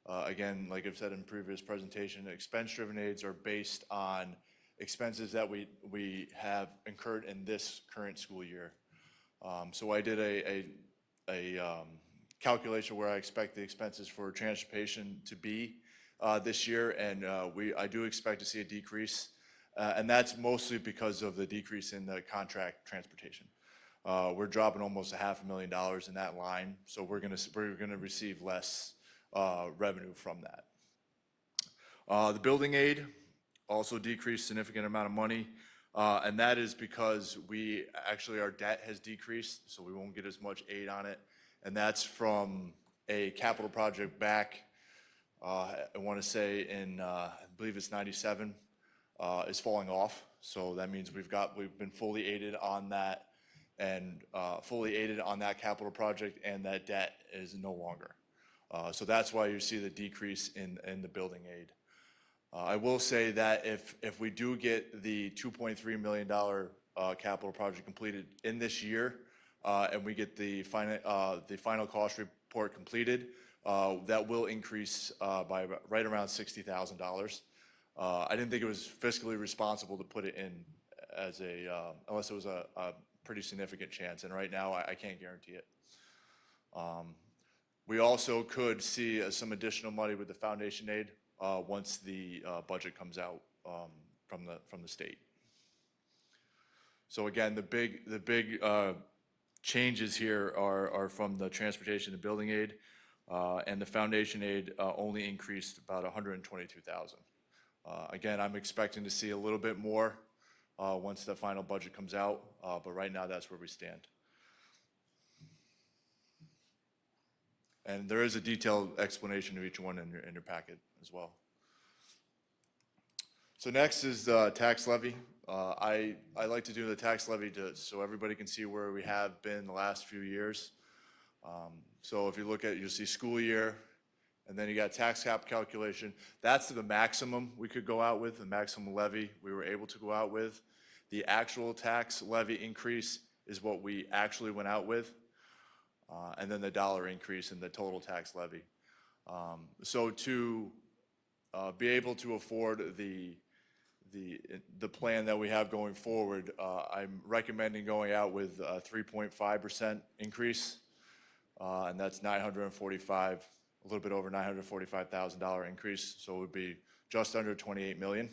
Again, like I've said in previous presentation, expense-driven aids are based on expenses that we have incurred in this current school year. So I did a calculation where I expect the expenses for transportation to be this year, and I do expect to see a decrease, and that's mostly because of the decrease in the contract transportation. We're dropping almost $500,000 in that line, so we're gonna receive less revenue from that. The building aid also decreased significant amount of money, and that is because our debt has decreased, so we won't get as much aid on it, and that's from a capital project back, I want to say I believe it's 97, is falling off, so that means we've been fully aided on that, and fully aided on that capital project, and that debt is no longer. So that's why you see the decrease in the building aid. I will say that if we do get the $2.3 million capital project completed in this year, and we get the final cost report completed, that will increase by right around $60,000. I didn't think it was fiscally responsible to put it in as unless it was a pretty significant chance, and right now I can't guarantee it. We also could see some additional money with the foundation aid once the budget comes out from the state. So again, the big changes here are from the transportation and building aid, and the foundation aid only increased about $122,000. Again, I'm expecting to see a little bit more once the final budget comes out, but right now that's where we stand. And there is a detailed explanation of each one in your packet as well. So next is the tax levy. I like to do the tax levy so everybody can see where we have been the last few years. So if you look at, you'll see school year, and then you got tax cap calculation. That's the maximum we could go out with, the maximum levy we were able to go out with. The actual tax levy increase is what we actually went out with, and then the dollar increase in the total tax levy. So to be able to afford the plan that we have going forward, I'm recommending going out with a 3.5% increase, and that's a little bit over $945,000 increase, so it would be just under $28 million.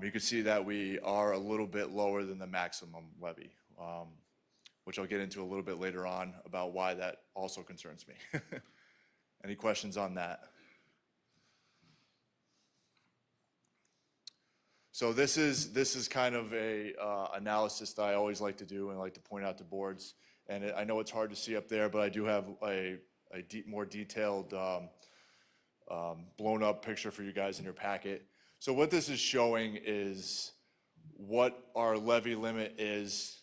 You can see that we are a little bit lower than the maximum levy, which I'll get into a little bit later on about why that also concerns me. Any questions on that? So this is kind of a analysis that I always like to do and like to point out to boards. And I know it's hard to see up there, but I do have a more detailed blown up picture for you guys in your packet. So what this is showing is what our levy limit is,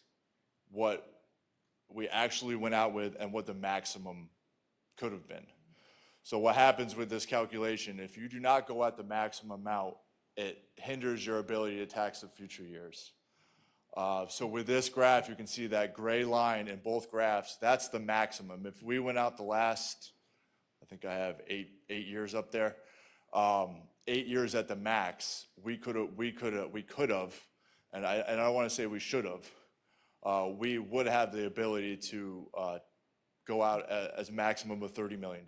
what we actually went out with, and what the maximum could have been. So what happens with this calculation, if you do not go at the maximum amount, it hinders your ability to tax the future years. So with this graph, you can see that gray line in both graphs, that's the maximum. If we went out the last, I think I have eight years up there, 8 years at the max, we could have, and I don't want to say we should have, we would have the ability to go out as a maximum of $30 million.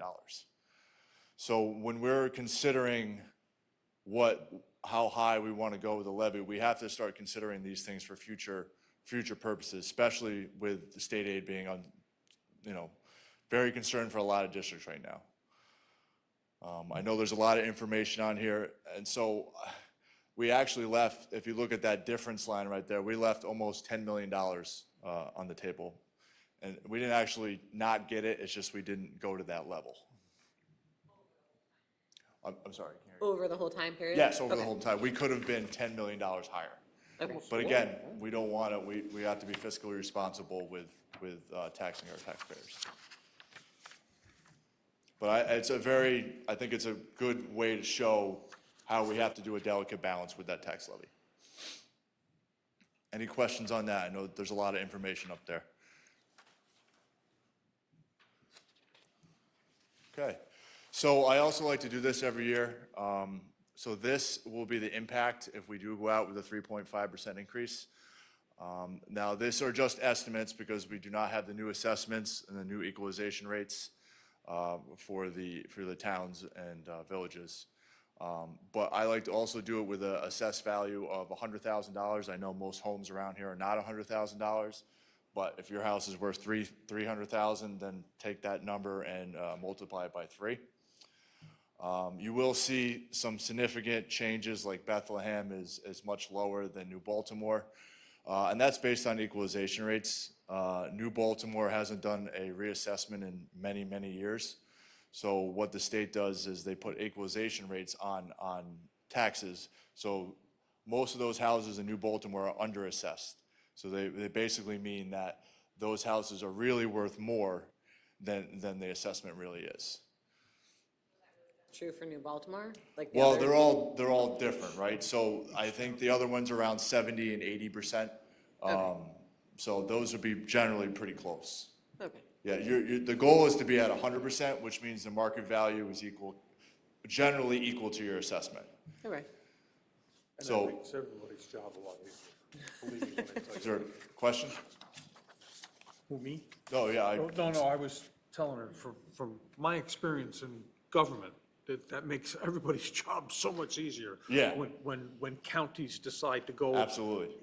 So when we're considering how high we want to go with the levy, we have to start considering these things for future purposes, especially with the state aid being very concerned for a lot of districts right now. I know there's a lot of information on here, and so we actually left, if you look at that difference line right there, we left almost $10 million on the table. And we didn't actually not get it, it's just we didn't go to that level. I'm sorry.
Over the whole time period?
Yes, over the whole time. We could have been $10 million higher.
Okay.
But again, we don't want to, we have to be fiscally responsible with taxing our taxpayers. But I think it's a good way to show how we have to do a delicate balance with that tax levy. Any questions on that? I know there's a lot of information up there. Okay. So I also like to do this every year. So this will be the impact if we do go out with a 3.5% increase. Now, these are just estimates because we do not have the new assessments and the new equalization rates for the towns and villages. But I like to also do it with an assessed value of $100,000. I know most homes around here are not $100,000, but if your house is worth $300,000, then take that number and multiply it by 3. You will see some significant changes, like Bethlehem is much lower than New Baltimore, and that's based on equalization rates. New Baltimore hasn't done a reassessment in many, many years. So what the state does is they put equalization rates on taxes. So most of those houses in New Baltimore are underassessed. So they basically mean that those houses are really worth more than the assessment really is.
True for New Baltimore? Like the
Well,
other-
they're all different, right? So I think the other ones are around 70 and 80%. So those would be generally pretty close.
Okay.
Yeah, the goal is to be at 100%, which means the market value is generally equal to your assessment.
Okay.
So,
Makes everybody's job a lot easier. Believe me when I tell
is
you.
there a question?
Who, me?
No, yeah,
No, I was telling her, from my experience in government, that makes everybody's job so much easier.
Yeah.
When counties decide to go.
absolutely,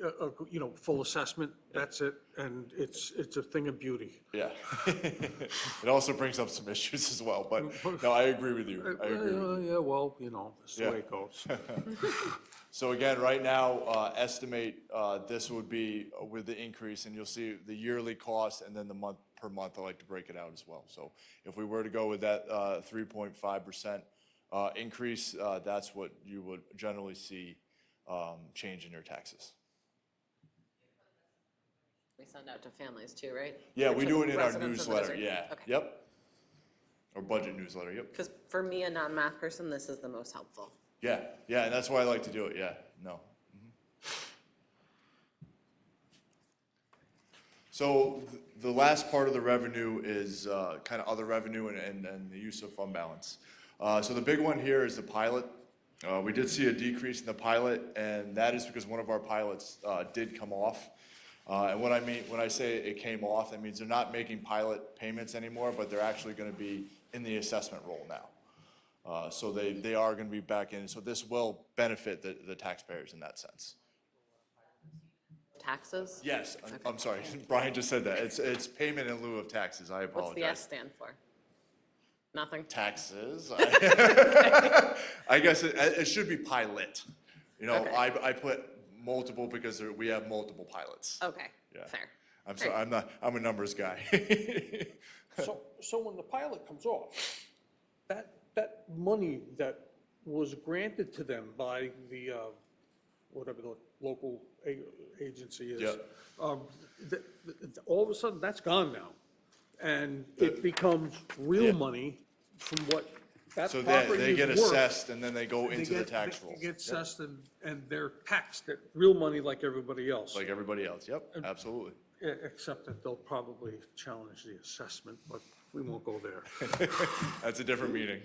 Full assessment, that's it, and it's a thing of beauty.
yeah. It also brings up some issues as well, but no, I agree with you. I agree with you.
Yeah, well, that's the
Yeah.
way it goes.
So again, right now, estimate this would be with the increase, and you'll see the yearly cost and then the month per month. I like to break it out as well. So if we were to go with that 3.5% increase, that's what you would generally see change in your taxes.
We send out to families too, right?
Yeah,
Or
we
to
do
the
it in our
residents of the
newsletter,
district?
yeah,
Okay.
yep. Or budget newsletter, yep.
Because for me, a non-math person, this is the most helpful.
Yeah, and that's why I like to do it, yeah, no. So the last part of the revenue is kind of other revenue and the use of fund balance. So the big one here is the pilot. We did see a decrease in the pilot, and that is because one of our pilots did come off. And what I mean, when I say it came off, that means they're not making pilot payments anymore, but they're actually going to be in the assessment role now. So they are going to be back in, so this will benefit the taxpayers in that sense.
Taxes?
Yes, I'm sorry, Brian just said that. It's payment in lieu of taxes, I apologize.
What's the S stand for? Nothing?
Taxes. I guess it should be pilot.
Okay.
I put multiple because we have multiple pilots.
Okay,
Yeah.
fair.
I'm sorry, I'm a numbers guy.
So when the pilot comes off, that money that was granted to them by the, whatever the local agency is.
Yep.
All of a sudden, that's gone now. And it becomes real
Yeah.
money from what that
So
property
they
is
get
worth.
assessed and then they go
They
into the
get-
tax
they
rolls.
get
Yep.
assessed and they're taxed at real money like everybody else.
Like everybody else, yep, absolutely.
Except that they'll probably challenge the assessment, but we won't go there.
That's a different meeting.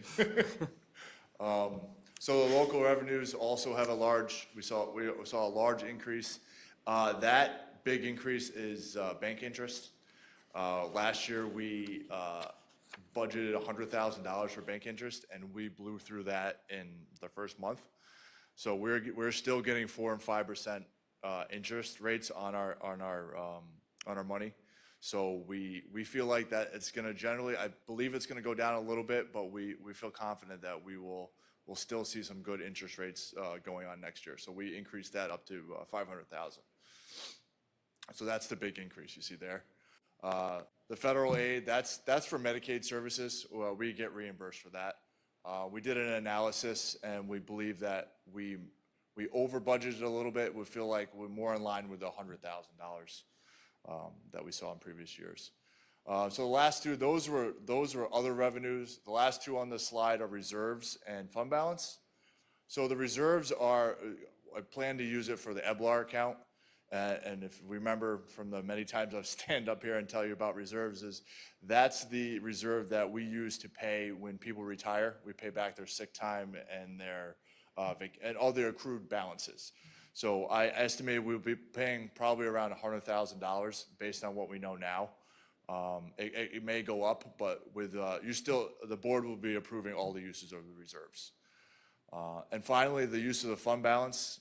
So the local revenues also have we saw a large increase. That big increase is bank interest. Last year, we budgeted $100,000 for bank interest, and we blew through that in the first month. So we're still getting 4% and 5% interest rates on our money. So we feel like that it's going to generally, I believe it's going to go down a little bit, but we feel confident that we'll still see some good interest rates going on next year. So we increased that up to $500,000. So that's the big increase you see there. The federal aid, that's for Medicaid services. Well, we get reimbursed for that. We did an analysis, and we believe that we over budgeted a little bit. We feel like we're more in line with the $100,000 that we saw in previous years. So the last two, those were other revenues. The last two on this slide are reserves and fund balance. So the reserves are, I plan to use it for the EBLAR account. And if we remember from the many times I've stand up here and tell you about reserves, that's the reserve that we use to pay when people retire. We pay back their sick time and their and all their accrued balances. So I estimate we'll be paying probably around $100,000 based on what we know now. It may go up, but with, the board will be approving all the uses of the reserves. And finally, the use of the fund balance.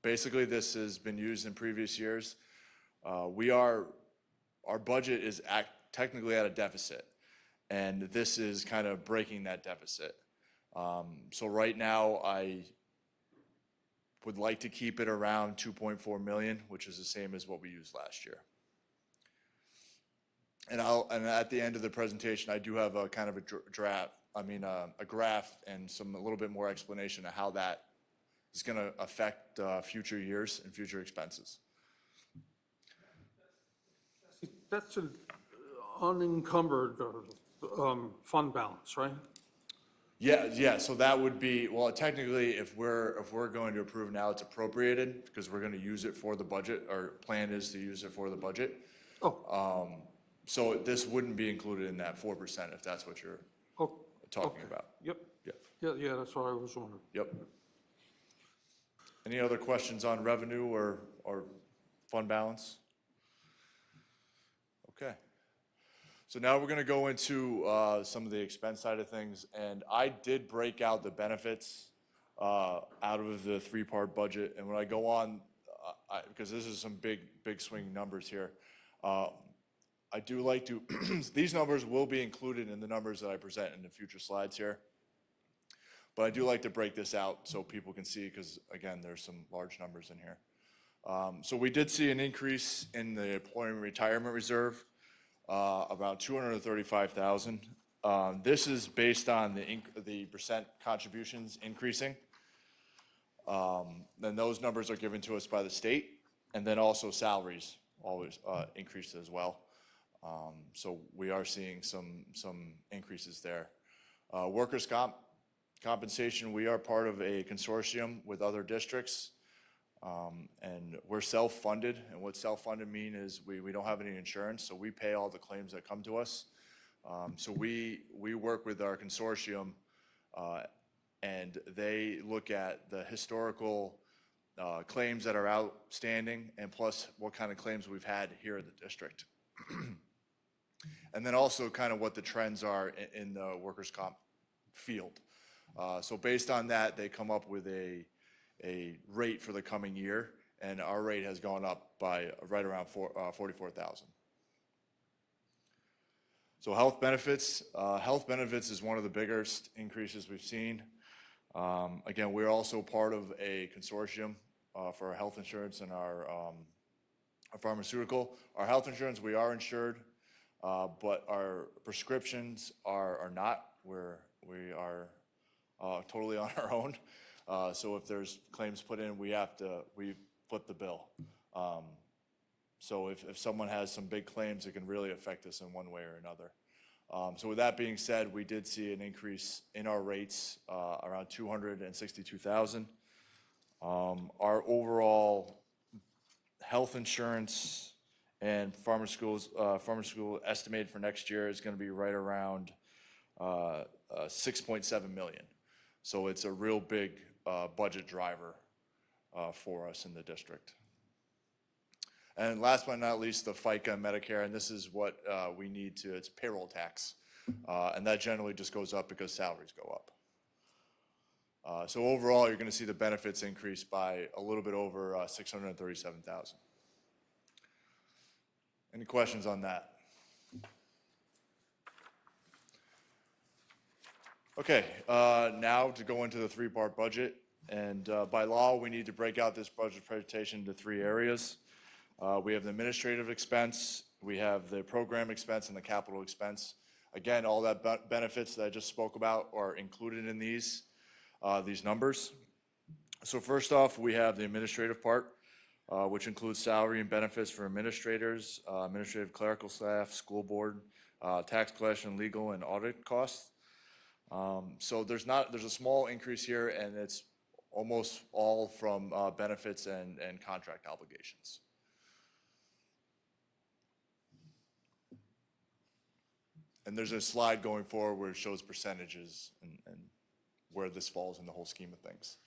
Basically, this has been used in previous years. Our budget is technically at a deficit, and this is kind of breaking that deficit. So right now, I would like to keep it around 2.4 million, which is the same as what we used last year. And at the end of the presentation, I do have a kind of a graph and a little bit more explanation of how that is going to affect future years and future expenses.
That's an unencumbered fund balance, right?
Yeah, so that would be, well, technically, if we're going to approve now, it's appropriated, because we're going to use it for the budget, our plan is to use it for the budget.
Oh,
So this wouldn't be included in that 4%, if that's what you're
oh,
talking
okay.
about.
Yep,
Yeah,
yeah, that's what I was wondering.
yep. Any other questions on revenue or fund balance? Okay. So now we're going to go into some of the expense side of things, and I did break out the benefits out of the three-part budget. And when I go on, because this is some big swing numbers here, I do like to. These numbers will be included in the numbers that I present in the future slides here. But I do like to break this out so people can see, because again, there's some large numbers in here. So we did see an increase in the employee retirement reserve. About 235,000. This is based on the percent contributions increasing. Then those numbers are given to us by the state, and then also salaries always increased as well. So we are seeing some increases there. Workers' compensation, we are part of a consortium with other districts. And we're self-funded, and what self-funded mean is we don't have any insurance, so we pay all the claims that come to us. So we work with our consortium, and they look at the historical claims that are outstanding, and plus what kind of claims we've had here in the district. And then also kind of what the trends are in the workers' comp field. So based on that, they come up with a rate for the coming year, and our rate has gone up by right around 44,000. So health benefits is one of the biggest increases we've seen. Again, we're also part of a consortium for our health insurance and our pharmaceutical. Our health insurance, we are insured, but our prescriptions are not. We are totally on our own. So if there's claims put in, we foot the bill. So if someone has some big claims, it can really affect us in one way or another. So with that being said, we did see an increase in our rates around 262,000. Our overall health insurance and pharmaceutical estimated for next year is going to be right around 6.7 million. So it's a real big budget driver for us in the district. And last but not least, the FICA and Medicare, and this is what we need to, it's payroll tax. And that generally just goes up because salaries go up. So overall, you're going to see the benefits increase by a little bit over 637,000. Any questions on that? Okay, now to go into the three-part budget. And by law, we need to break out this budget presentation into three areas. We have the administrative expense, we have the program expense, and the capital expense. Again, all that benefits that I just spoke about are included in these numbers. So first off, we have the administrative part, which includes salary and benefits for administrators, administrative clerical staff, school board, tax collection, legal, and audit costs. So there's a small increase here, and it's almost all from benefits and contract obligations. And there's a slide going forward where it shows percentages and where this falls in the whole scheme of things.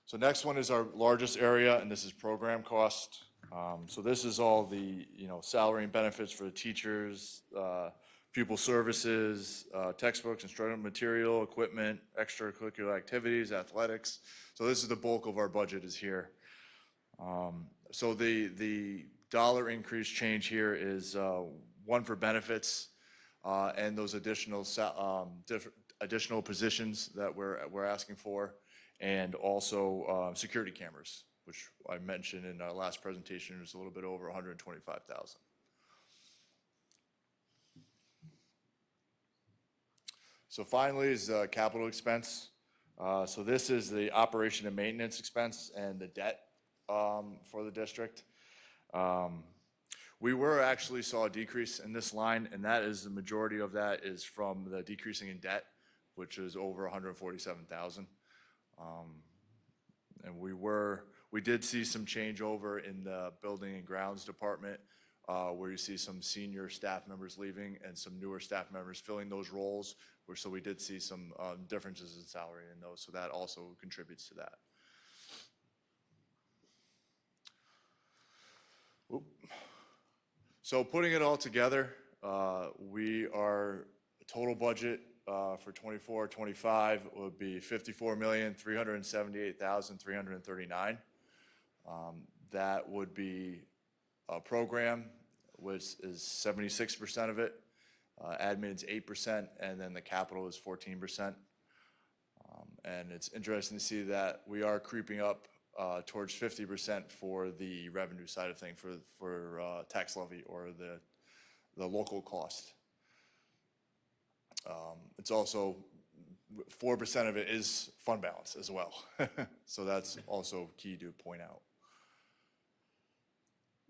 So next one is our largest area, and this is program cost. So this is all the, salary and benefits for the teachers, pupil services, textbooks, instructional material, equipment, extracurricular activities, athletics. So this is the bulk of our budget is here. So the dollar increase change here is one for benefits and those additional positions that we're asking for, and also security cameras, which I mentioned in our last presentation is a little bit over 125,000. So finally is capital expense. So this is the operation and maintenance expense and the debt for the district. We actually saw a decrease in this line, and that is the majority of that is from the decreasing in debt, which is over 147,000. And we did see some changeover in the building and grounds department, where you see some senior staff members leaving and some newer staff members filling those roles, so we did see some differences in salary in those, so that also contributes to that. Oop. So putting it all together, we are total budget for 24-25 would be $54,378,339. That would be a program, which is 76% of it. Admin's 8%, and then the capital is 14%. And it's interesting to see that we are creeping up towards 50% for the revenue side of things, for tax levy or the local cost. It's also 4% of it is fund balance as well. So that's also key to point out.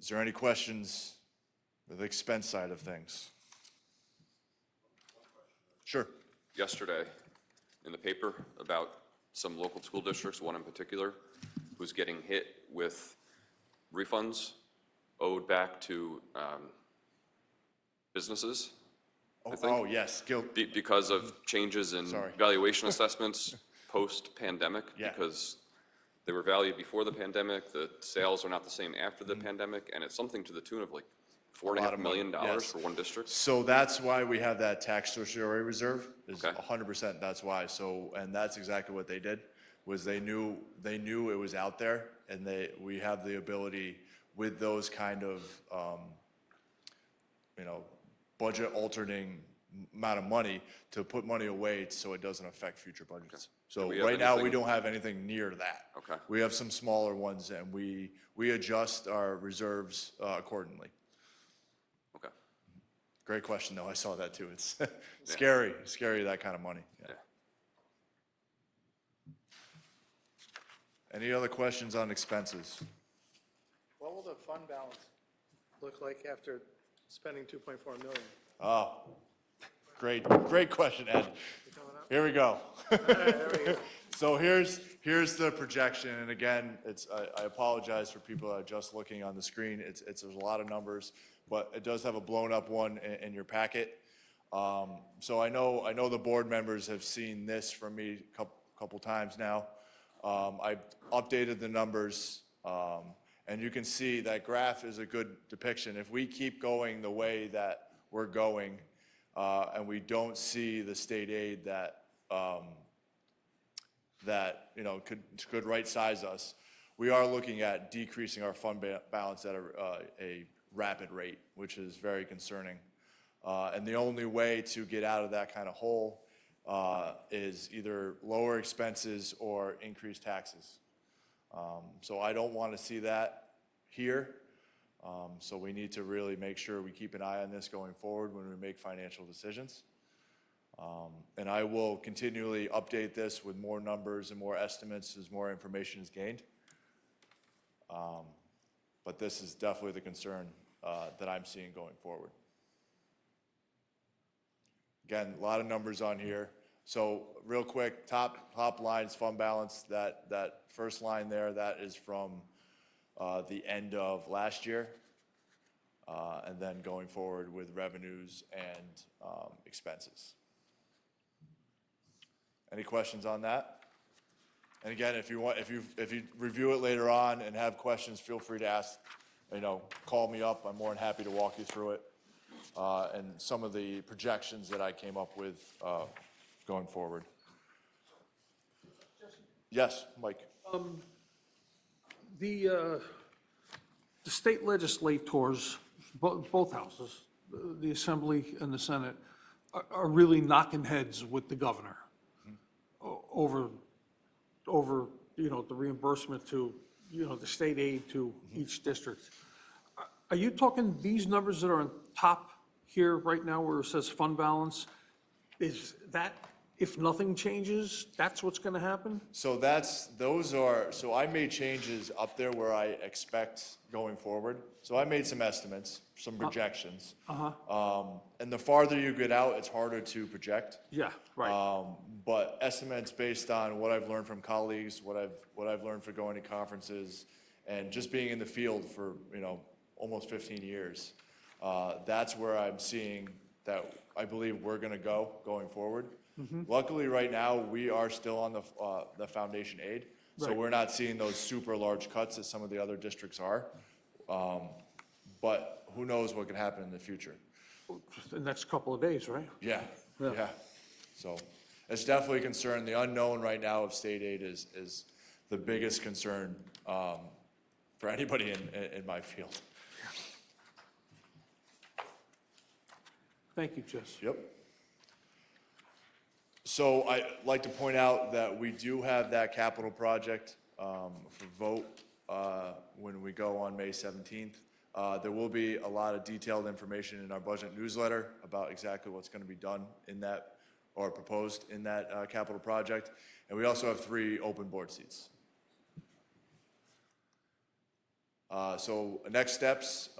Is there any questions with the expense side of things? Sure.
Yesterday, in the paper, about some local school districts, one in particular, who's getting hit with refunds owed back to businesses, I think.
Oh, yes.
Because of changes in
Sorry.
valuation assessments post-pandemic.
Yeah.
Because they were valued before the pandemic, the sales are not the same after the pandemic, and it's something to the tune of like $4.5 million
yes.
for one district.
So that's why we have that tax certiorari reserve, is
Okay.
100%, that's why. So, and that's exactly what they did, was they knew it was out there, and we have the ability with those kind of, budget altering amount of money to put money away so it doesn't affect future budgets. So
Do we have
right now, we
anything-
don't have anything near that.
Okay.
We have some smaller ones, and we adjust our reserves accordingly.
Okay.
Great question, though. I saw that too. It's scary, that kind of money. Yeah.
Yeah.
Any other questions on expenses?
What will the fund balance look like after spending 2.4 million?
Oh, great question, Ed. Here we go.
There we go.
So here's the projection, and again, I apologize for people that are just looking on the screen. There's a lot of numbers, but it does have a blown up one in your packet. So I know the board members have seen this from me a couple times now. I updated the numbers, and you can see that graph is a good depiction. If we keep going the way that we're going, and we don't see the state aid that could right size us, we are looking at decreasing our fund balance at a rapid rate, which is very concerning. And the only way to get out of that kind of hole is either lower expenses or increase taxes. So I don't want to see that here. So we need to really make sure we keep an eye on this going forward when we make financial decisions. And I will continually update this with more numbers and more estimates as more information is gained. But this is definitely the concern that I'm seeing going forward. Again, a lot of numbers on here. So real quick, top line's fund balance. That first line there, that is from the end of last year, and then going forward with revenues and expenses. Any questions on that? And again, if you want, if you review it later on and have questions, feel free to ask, call me up. I'm more than happy to walk you through it. And some of the projections that I came up with, going forward. Yes, Mike?
The state legislators, both houses, the Assembly and the Senate, are really knocking heads with the governor over, the reimbursement to, the state aid to each district. Are you talking these numbers that are on top here right now where it says fund balance? Is that, if nothing changes, that's what's going to happen?
So so I made changes up there where I expect going forward. So I made some estimates, some projections. And the farther you get out, it's harder to project.
Yeah, right.
But estimates based on what I've learned from colleagues, what I've learned for going to conferences, and just being in the field for, almost 15 years. That's where I'm seeing that I believe we're gonna going forward. Luckily, right now, we are still on the foundation aid, so
Right.
we're not seeing those super large cuts that some of the other districts are. But who knows what could happen in the future?
Just the next couple of days, right?
Yeah,
Yeah.
yeah. So it's definitely a concern. The unknown right now of state aid is the biggest concern for anybody in my field.
Thank you, Jess.
Yep. So I'd like to point out that we do have that capital project for vote when we go on May 17th. There will be a lot of detailed information in our budget newsletter about exactly what's going to be done in that, or proposed in that capital project. And we also have 3 open board seats. So next steps,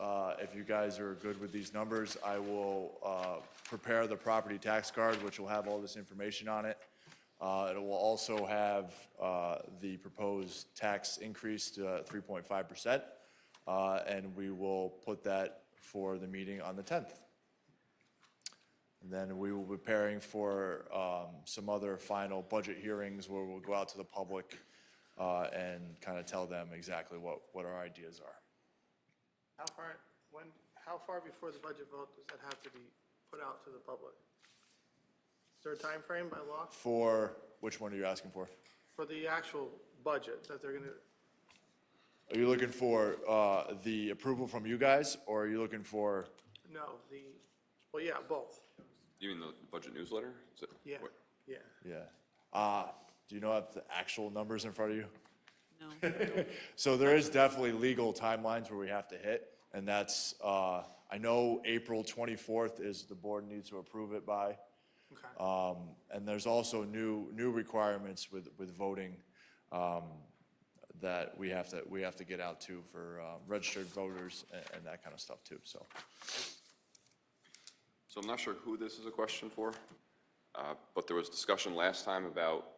if you guys are good with these numbers, I will prepare the property tax card, which will have all this information on it. It will also have the proposed tax increase to 3.5%, and we will put that for the meeting on the 10th. And then we will be preparing for some other final budget hearings where we'll go out to the public and kind of tell them exactly what our ideas are.
How far before the budget vote does that have to be put out to the public? Is there a time frame by law
For, which one are you asking for?
for the actual budget that they're gonna,
Are you looking for the approval from you guys, or are you looking for,
well, yeah, both,
You mean the budget newsletter? Is it-
yeah,
what-
yeah.
yeah. Do you know have the actual numbers in front of you?
No.
So there is definitely legal timelines where we have to hit, and that's, I know April 24th is the board needs to approve it by.
Okay.
And there's also new requirements with voting that we have to get out to for registered voters and that kind of stuff too, so.
So I'm not sure who this is a question for, but there was discussion last time about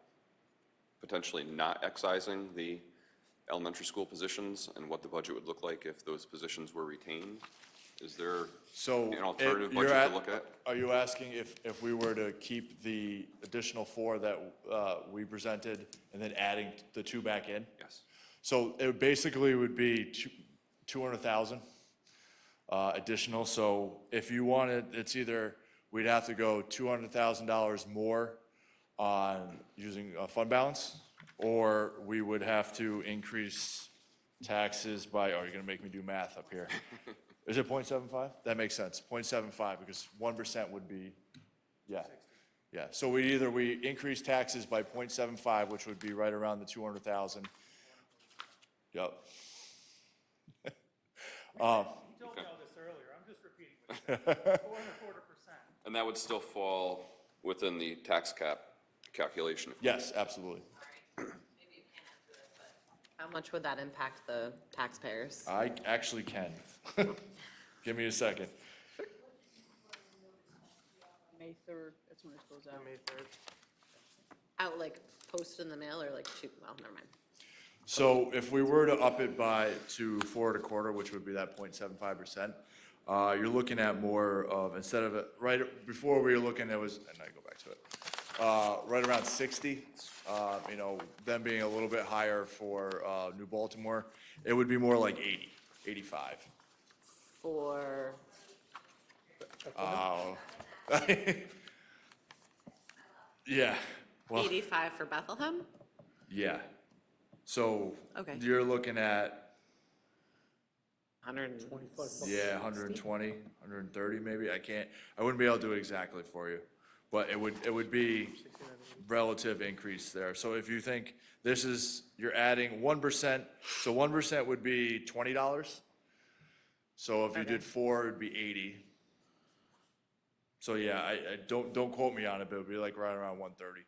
potentially not excising the elementary school positions and what the budget would look like if those positions were retained. Is there
So
an alternative
you're
budget to look at?
Are you asking if we were to keep the additional 4 that we presented and then adding the 2 back in?
Yes.
So it basically would be 200,000 additional. So if you wanted, it's either, we'd have to go $200,000 more on using fund balance, or we would have to increase taxes by, oh, you're gonna make me do math up here. Is it 0.75? That makes sense, 0.75, because 1% would be, yeah. Yeah, so we increase taxes by 0.75, which would be right around the 200,000. Yep.
You told me all this earlier, I'm just repeating myself. 4.25%.
And that would still fall within the tax cap calculation?
Yes, absolutely.
Maybe you can't answer this, but how much would that impact the taxpayers?
I actually can. Give me a second.
May 3rd, that's when it goes out.
May 3rd.
Out, like, posted in the mail or like, well, never mind.
So if we were to up it to 4 1/4, which would be that 0.75%, you're looking at more of, instead of, right before we were looking, it was, and I go back to it. right around 60. You know, them being a little bit higher for New Baltimore, it would be more like 80, 85.
For,
Yeah, well,
85 for Bethlehem?
yeah. So
Okay.
you're looking at,
100.
yeah, 120, 130 maybe. I wouldn't be able to do it exactly for you, but it would be relative increase there. So if you think this is, you're adding 1%, so 1% would be $20. So if you did 4, it'd be 80. So yeah, I don't quote me on it, but it'd be like right around 130.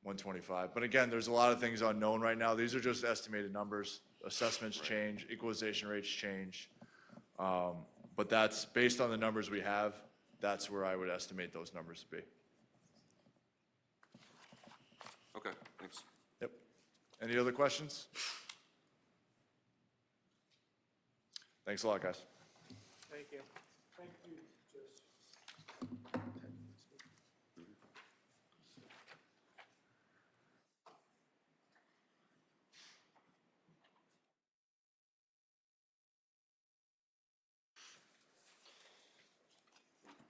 125. But again, there's a lot of things unknown right now. These are just estimated numbers. Assessments change, equalization rates change. But that's based on the numbers we have, that's where I would estimate those numbers to be.
Okay, thanks.
Yep. Any other questions? Thanks a lot, guys.
Thank you.
Thank you, Jess.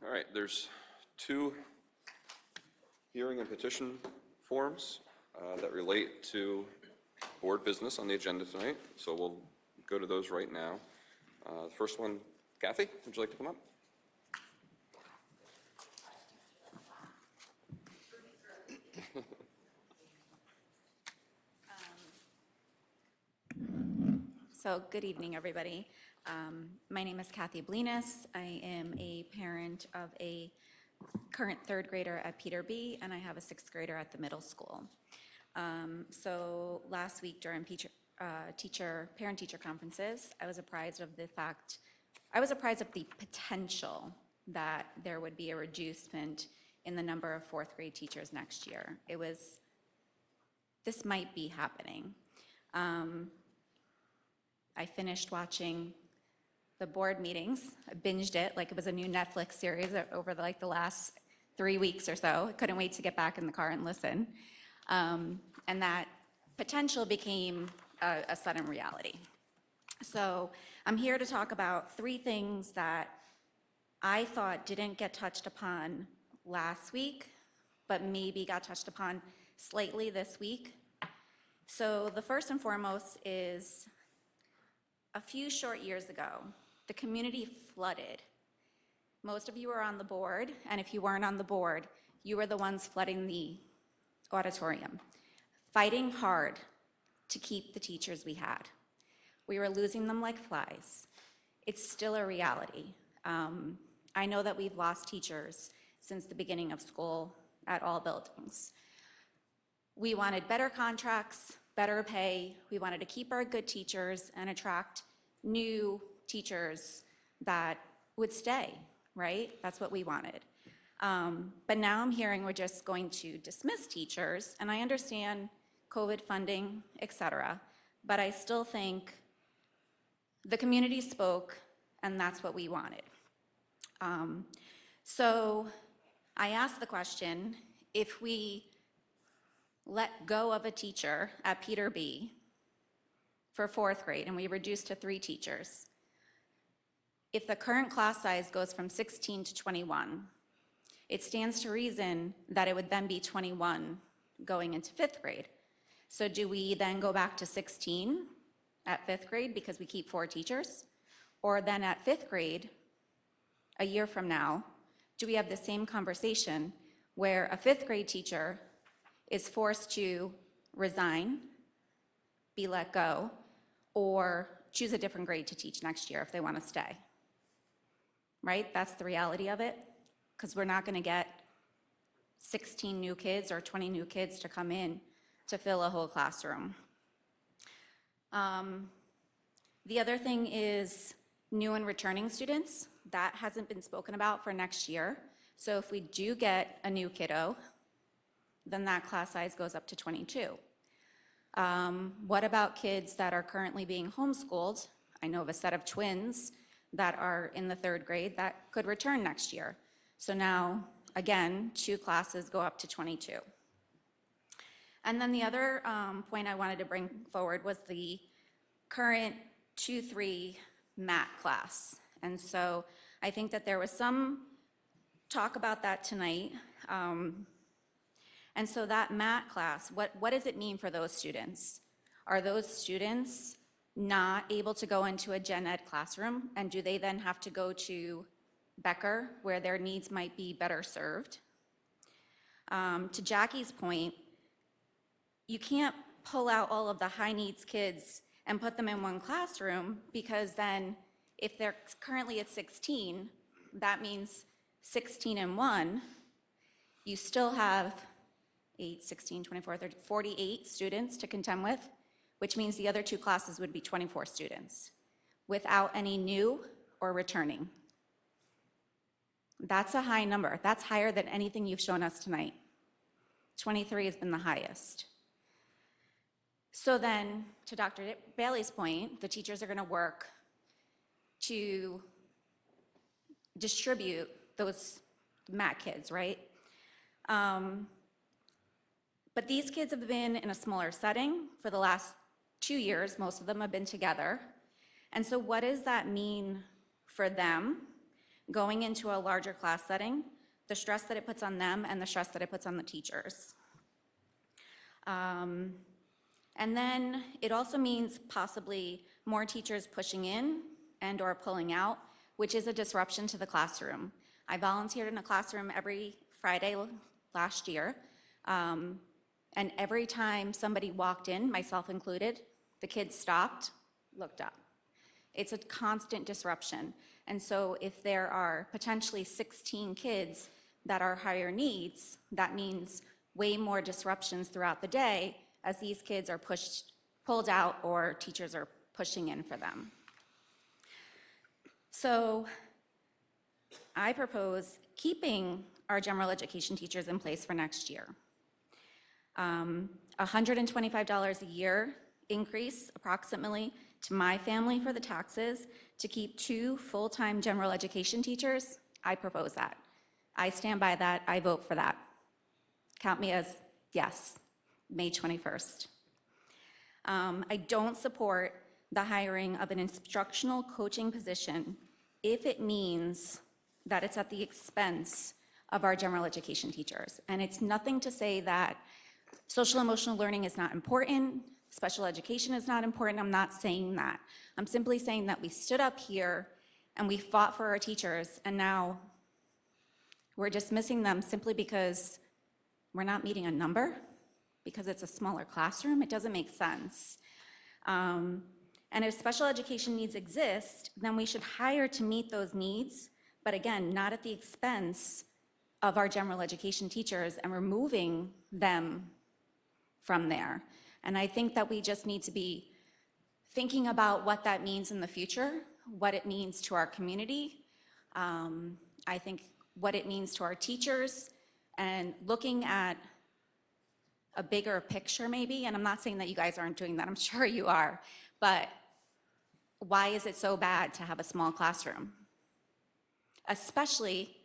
All right, there's 2 hearing and petition forms that relate to board business on the agenda tonight, so we'll go to those right now. The first one, Kathy, would you like to come up?
So, good evening, everybody. My name is Kathy Blinas. I am a parent of a current 3rd grader at Peter B., and I have a 6th grader at the middle school. So last week during parent-teacher conferences, I was apprised of the potential that there would be a reducement in the number of 4th grade teachers next year. This might be happening. I finished watching the board meetings. I binged it like it was a new Netflix series over the last 3 weeks or so. I couldn't wait to get back in the car and listen. And that potential became a sudden reality. So I'm here to talk about 3 things that I thought didn't get touched upon last week, but maybe got touched upon slightly this week. So the first and foremost is a few short years ago, the community flooded. Most of you are on the board, and if you weren't on the board, you were the ones flooding the auditorium, fighting hard to keep the teachers we had. We were losing them like flies. It's still a reality. I know that we've lost teachers since the beginning of school at all buildings. We wanted better contracts, better pay. We wanted to keep our good teachers and attract new teachers that would stay, right? That's what we wanted. But now I'm hearing we're just going to dismiss teachers, and I understand COVID funding, et cetera, but I still think the community spoke, and that's what we wanted. So I asked the question, if we let go of a teacher at Peter B. for 4th grade and we reduce to 3 teachers, if the current class size goes from 16 to 21, it stands to reason that it would then be 21 going into 5th grade. So do we then go back to 16 at 5th grade because we keep 4 teachers? Or then at 5th grade, a year from now, do we have the same conversation where a 5th grade teacher is forced to resign, be let go, or choose a different grade to teach next year if they want to stay? Right? That's the reality of it, because we're not going to get 16 new kids or 20 new kids to come in to fill a whole classroom. The other thing is new and returning students. That hasn't been spoken about for next year. So if we do get a new kiddo, then that class size goes up to 22. What about kids that are currently being homeschooled? I know of a set of twins that are in the 3rd grade that could return next year. So now again, 2 classes go up to 22. And then the other point I wanted to bring forward was the current 2-3 math class. And so I think that there was some talk about that tonight. And so that math class, what does it mean for those students? Are those students not able to go into a gen ed classroom? And do they then have to go to Becker, where their needs might be better served? To Jackie's point, you can't pull out all of the high needs kids and put them in one classroom, because then if they're currently at 16, that means 16 and 1, you still have 8, 16, 24, 30, 48 students to contend with, which means the other 2 classes would be 24 students without any new or returning. That's a high number. That's higher than anything you've shown us tonight. 23 has been the highest. So then, to Dr. Bailey's point, the teachers are going to work to distribute those MAT kids, right? But these kids have been in a smaller setting for the last 2 years. Most of them have been together. And so what does that mean for them going into a larger class setting, the stress that it puts on them and the stress that it puts on the teachers? And then it also means possibly more teachers pushing in and or pulling out, which is a disruption to the classroom. I volunteered in a classroom every Friday last year, and every time somebody walked in, myself included, the kids stopped, looked up. It's a constant disruption. And so if there are potentially 16 kids that are higher needs, that means way more disruptions throughout the day as these kids are pulled out, or teachers are pushing in for them. So I propose keeping our general education teachers in place for next year. $125 a year increase approximately to my family for the taxes to keep 2 full-time general education teachers. I propose that. I stand by that. I vote for that. Count me as yes, May 21st. I don't support the hiring of an instructional coaching position if it means that it's at the expense of our general education teachers. And it's nothing to say that social emotional learning is not important, special education is not important. I'm not saying that. I'm simply saying that we stood up here and we fought for our teachers, and now we're dismissing them simply because we're not meeting a number, because it's a smaller classroom. It doesn't make sense. And if special education needs exist, then we should hire to meet those needs, but again, not at the expense of our general education teachers and removing them from there. And I think that we just need to be thinking about what that means in the future, what it means to our community, I think what it means to our teachers, and looking at a bigger picture maybe. And I'm not saying that you guys aren't doing that, I'm sure you are, but why is it so bad to have a small classroom? Especially,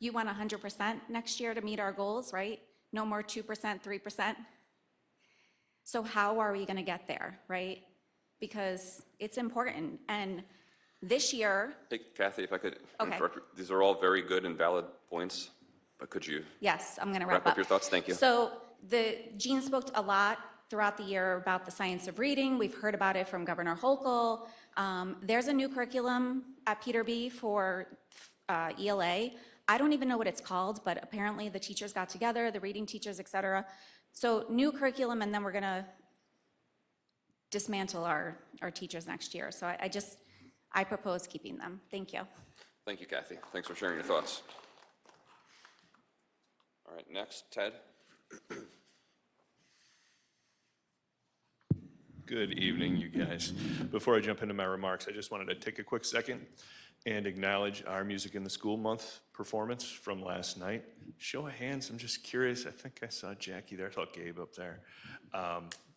you want 100% next year to meet our goals, right? No more 2%, 3%. So how are we gonna get there, right? Because it's important. And this year,
Hey, Kathy, if I could
Okay.
interrupt you. These are all very good and valid points, but could you
yes, I'm gonna
wrap up your thoughts? Thank you.
So Jean spoke a lot throughout the year about the science of reading. We've heard about it from Governor Hochul. There's a new curriculum at Peterby for ELA. I don't even know what it's called, but apparently the teachers got together, the reading teachers, et cetera. So new curriculum, and then we're gonna dismantle our teachers next year. So I propose keeping them. Thank you.
Thank you, Kathy. Thanks for sharing your thoughts. All right, next, Ted.
Good evening, you guys. Before I jump into my remarks, I just wanted to take a quick second and acknowledge our Music in the School Month performance from last night. Show of hands, I'm just curious. I think I saw Jackie there. I saw Gabe up there.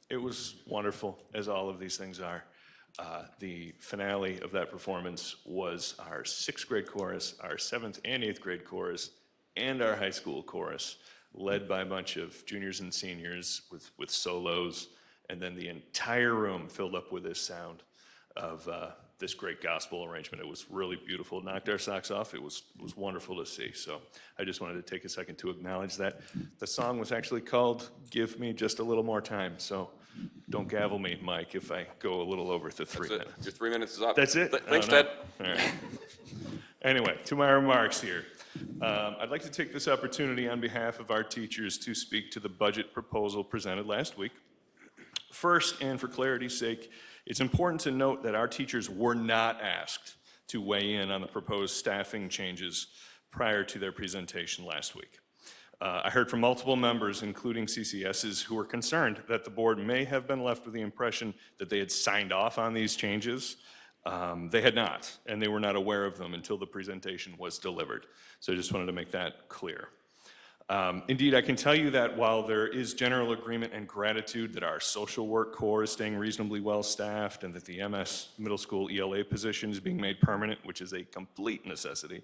It was wonderful, as all of these things are. The finale of that performance was our 6th grade chorus, our 7th and 8th grade chorus, and our high school chorus, led by a bunch of juniors and seniors with solos, and then the entire room filled up with this sound of this great gospel arrangement. It was really beautiful. It knocked our socks off. It was wonderful to see. So I just wanted to take a second to acknowledge that. The song was actually called "Give Me Just a Little More Time." So don't gavel me, Mike, if I go a little over the 3 minutes.
Your 3 minutes is up.
That's it?
Thanks,
Oh, no.
Ted.
All right. Anyway, to my remarks here. I'd like to take this opportunity on behalf of our teachers to speak to the budget proposal presented last week. First, and for clarity's sake, it's important to note that our teachers were not asked to weigh in on the proposed staffing changes prior to their presentation last week. I heard from multiple members, including CCSs, who were concerned that the board may have been left with the impression that they had signed off on these changes. They had not, and they were not aware of them until the presentation was delivered. So I just wanted to make that clear. Indeed, I can tell you that while there is general agreement and gratitude that our social work core is staying reasonably well staffed and that the MS middle school ELA position is being made permanent, which is a complete necessity,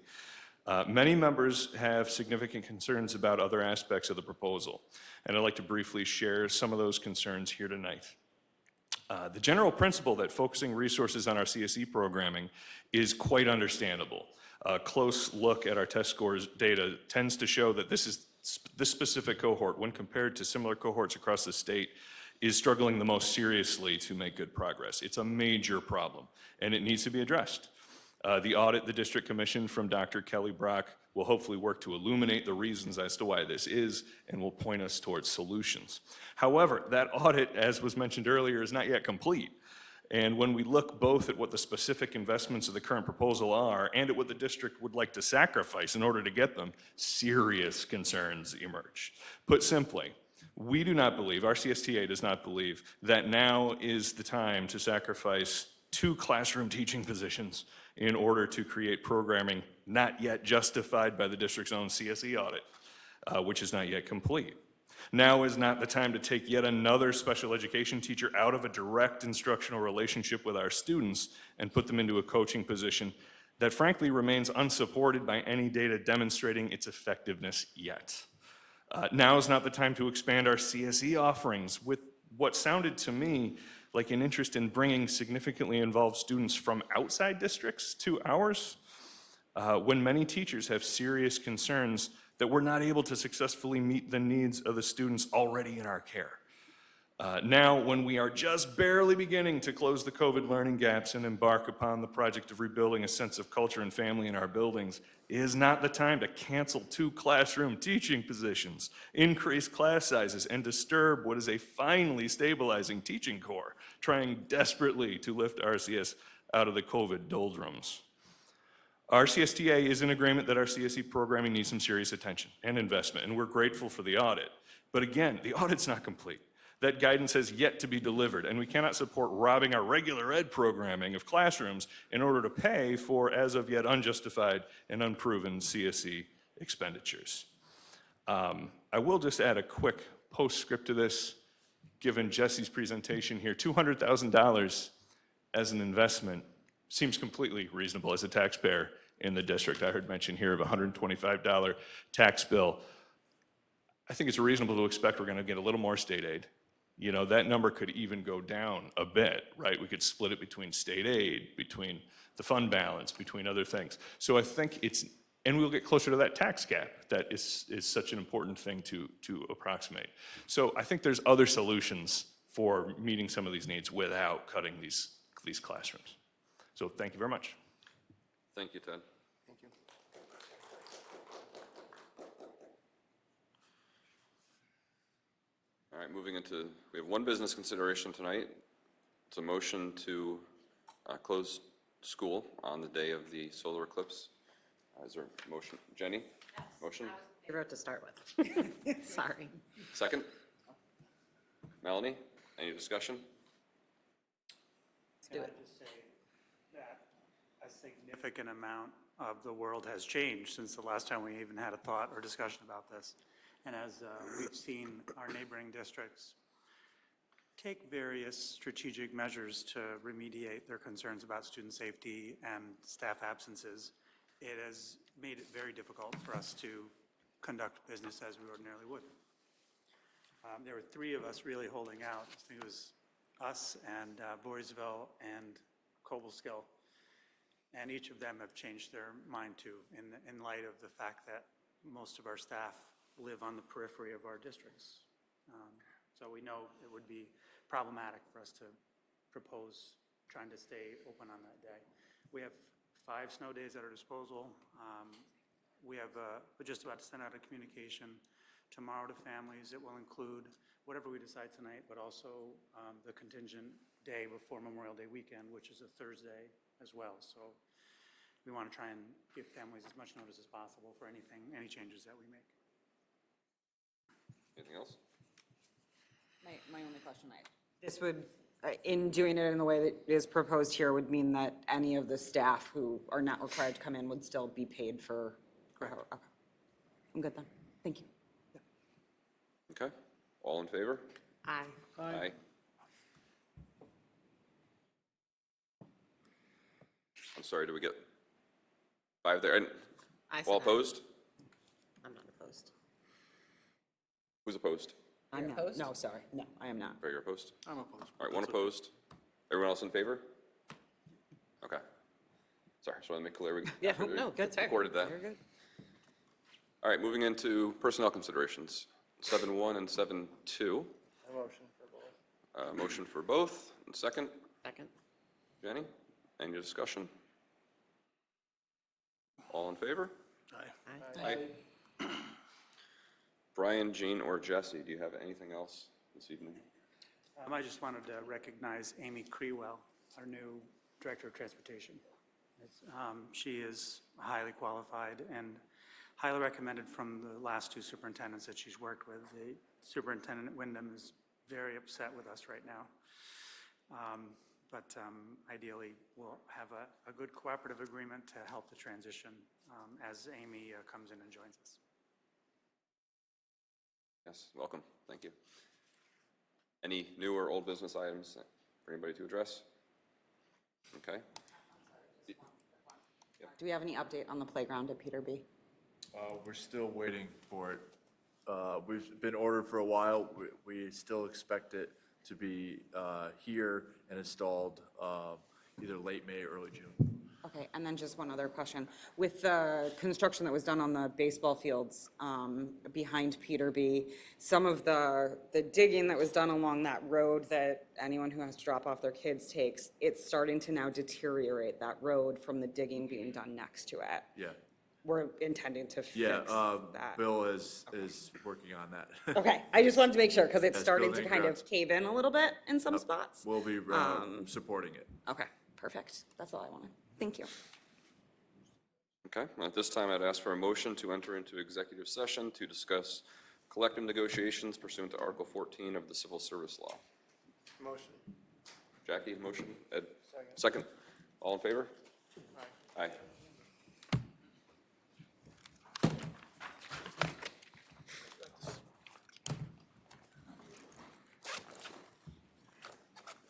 many members have significant concerns about other aspects of the proposal, and I'd like to briefly share some of those concerns here tonight. The general principle that focusing resources on our CSE programming is quite understandable. A close look at our test scores data tends to show that this specific cohort, when compared to similar cohorts across the state, is struggling the most seriously to make good progress. It's a major problem, and it needs to be addressed. The audit the district commissioned from Dr. Kelly Brock will hopefully work to illuminate the reasons as to why this is and will point us towards solutions. However, that audit, as was mentioned earlier, is not yet complete. And when we look both at what the specific investments of the current proposal are and at what the district would like to sacrifice in order to get them, serious concerns emerge. Put simply, we do not believe, our CSTA does not believe, that now is the time to sacrifice 2 classroom teaching positions in order to create programming not yet justified by the district's own CSE audit, which is not yet complete. Now is not the time to take yet another special education teacher out of a direct instructional relationship with our students and put them into a coaching position that frankly remains unsupported by any data demonstrating its effectiveness yet. Now is not the time to expand our CSE offerings with what sounded to me like an interest in bringing significantly involved students from outside districts to ours, when many teachers have serious concerns that we're not able to successfully meet the needs of the students already in our care. Now, when we are just barely beginning to close the COVID learning gaps and embark upon the project of rebuilding a sense of culture and family in our buildings, is not the time to cancel 2 classroom teaching positions, increase class sizes, and disturb what is a finely stabilizing teaching core, trying desperately to lift RCS out of the COVID doldrums. Our CSTA is in agreement that our CSE programming needs some serious attention and investment, and we're grateful for the audit. But again, the audit's not complete. That guidance has yet to be delivered, and we cannot support robbing our regular ed programming of classrooms in order to pay for as of yet unjustified and unproven CSE expenditures. I will just add a quick postscript to this, given Jesse's presentation here. $200,000 as an investment seems completely reasonable as a taxpayer in the district. I heard mention here of a $125 tax bill. I think it's reasonable to expect we're going to get a little more state aid. You know, that number could even go down a bit, right? We could split it between state aid, between the fund balance, between other things. So I think it's, and we'll get closer to that tax cap that is such an important thing to approximate. So I think there's other solutions for meeting some of these needs without cutting these classrooms. So thank you very much.
Thank you, Ted.
Thank you.
All right, moving into, we have 1 business consideration tonight. It's a motion to close school on the day of the solar eclipse. Is there a motion? Jenny? Yes. Motion?
Favorite to start with. Sorry.
Second? Melanie? Any discussion?
Can I just say that a significant amount of the world has changed since the last time we even had a thought or discussion about this. And as we've seen our neighboring districts take various strategic measures to remediate their concerns about student safety and staff absences, it has made it very difficult for us to conduct business as we ordinarily would. There were three of us really holding out. I think it was us and Voorheesville and Cobleskill. And each of them have changed their mind too, in light of the fact that most of our staff live on the periphery of our districts. So we know it would be problematic for us to propose trying to stay open on that day. We have 5 snow days at our disposal. We're just about to send out a communication tomorrow to families. It will include whatever we decide tonight, but also the contingent day before Memorial Day weekend, which is a Thursday as well. So we want to try and give families as much notice as possible for any changes that we make.
Anything else?
My only question, this would, in doing it in the way that is proposed here, would mean that any of the staff who are not required to come in would still be paid for. Okay. I'm good then. Thank you.
Okay, all in favor?
Aye.
Aye. I'm sorry, did we get 5 there? And
I said
all
aye.
opposed?
I'm not opposed.
Who's opposed?
I'm
You're
not.
opposed?
No, sorry. No, I am not.
Are you opposed?
I'm opposed.
All right, one opposed. Everyone else in favor? Okay. Sorry, just want to make clear.
Yeah, no, that's fair.
Recorded that.
You're good.
All right, moving into personnel considerations, 7.1 and 7.2.
Motion for both.
Motion for both, and second.
Second.
Jenny, any discussion? All in favor?
Aye.
Brian, Jean, or Jesse, do you have anything else this evening?
I just wanted to recognize Amy Crewell, our new Director of Transportation. She is highly qualified and highly recommended from the last 2 superintendents that she's worked with. The Superintendent Wyndham is very upset with us right now. But ideally, we'll have a good cooperative agreement to help the transition as Amy comes in and joins us.
Yes, welcome, thank you. Any new or old business items for anybody to address? Okay.
Do we have any update on the playground at Peter B?
We're still waiting for it. We've been ordered for a while. We still expect it to be here and installed either late May or early June.
Okay, and then just one other question. With the construction that was done on the baseball fields behind Peter B, some of the digging that was done along that road that anyone who has to drop off their kids takes, it's starting to now deteriorate that road from the digging being done next to it.
Yeah.
We're intending to fix
Yeah,
that.
Bill is working on that.
Okay, I just wanted to make sure because it's
Yes,
starting to
building
kind
grounds.
of cave in a little bit in some spots.
We'll be supporting it.
Okay, perfect. That's all I wanted. Thank you.
Okay, at this time, I'd ask for a motion to enter into executive session to discuss collective negotiations pursuant to Article 14 of the Civil Service Law.
Motion.
Jackie, motion? Ed? Second. All in favor? Aye.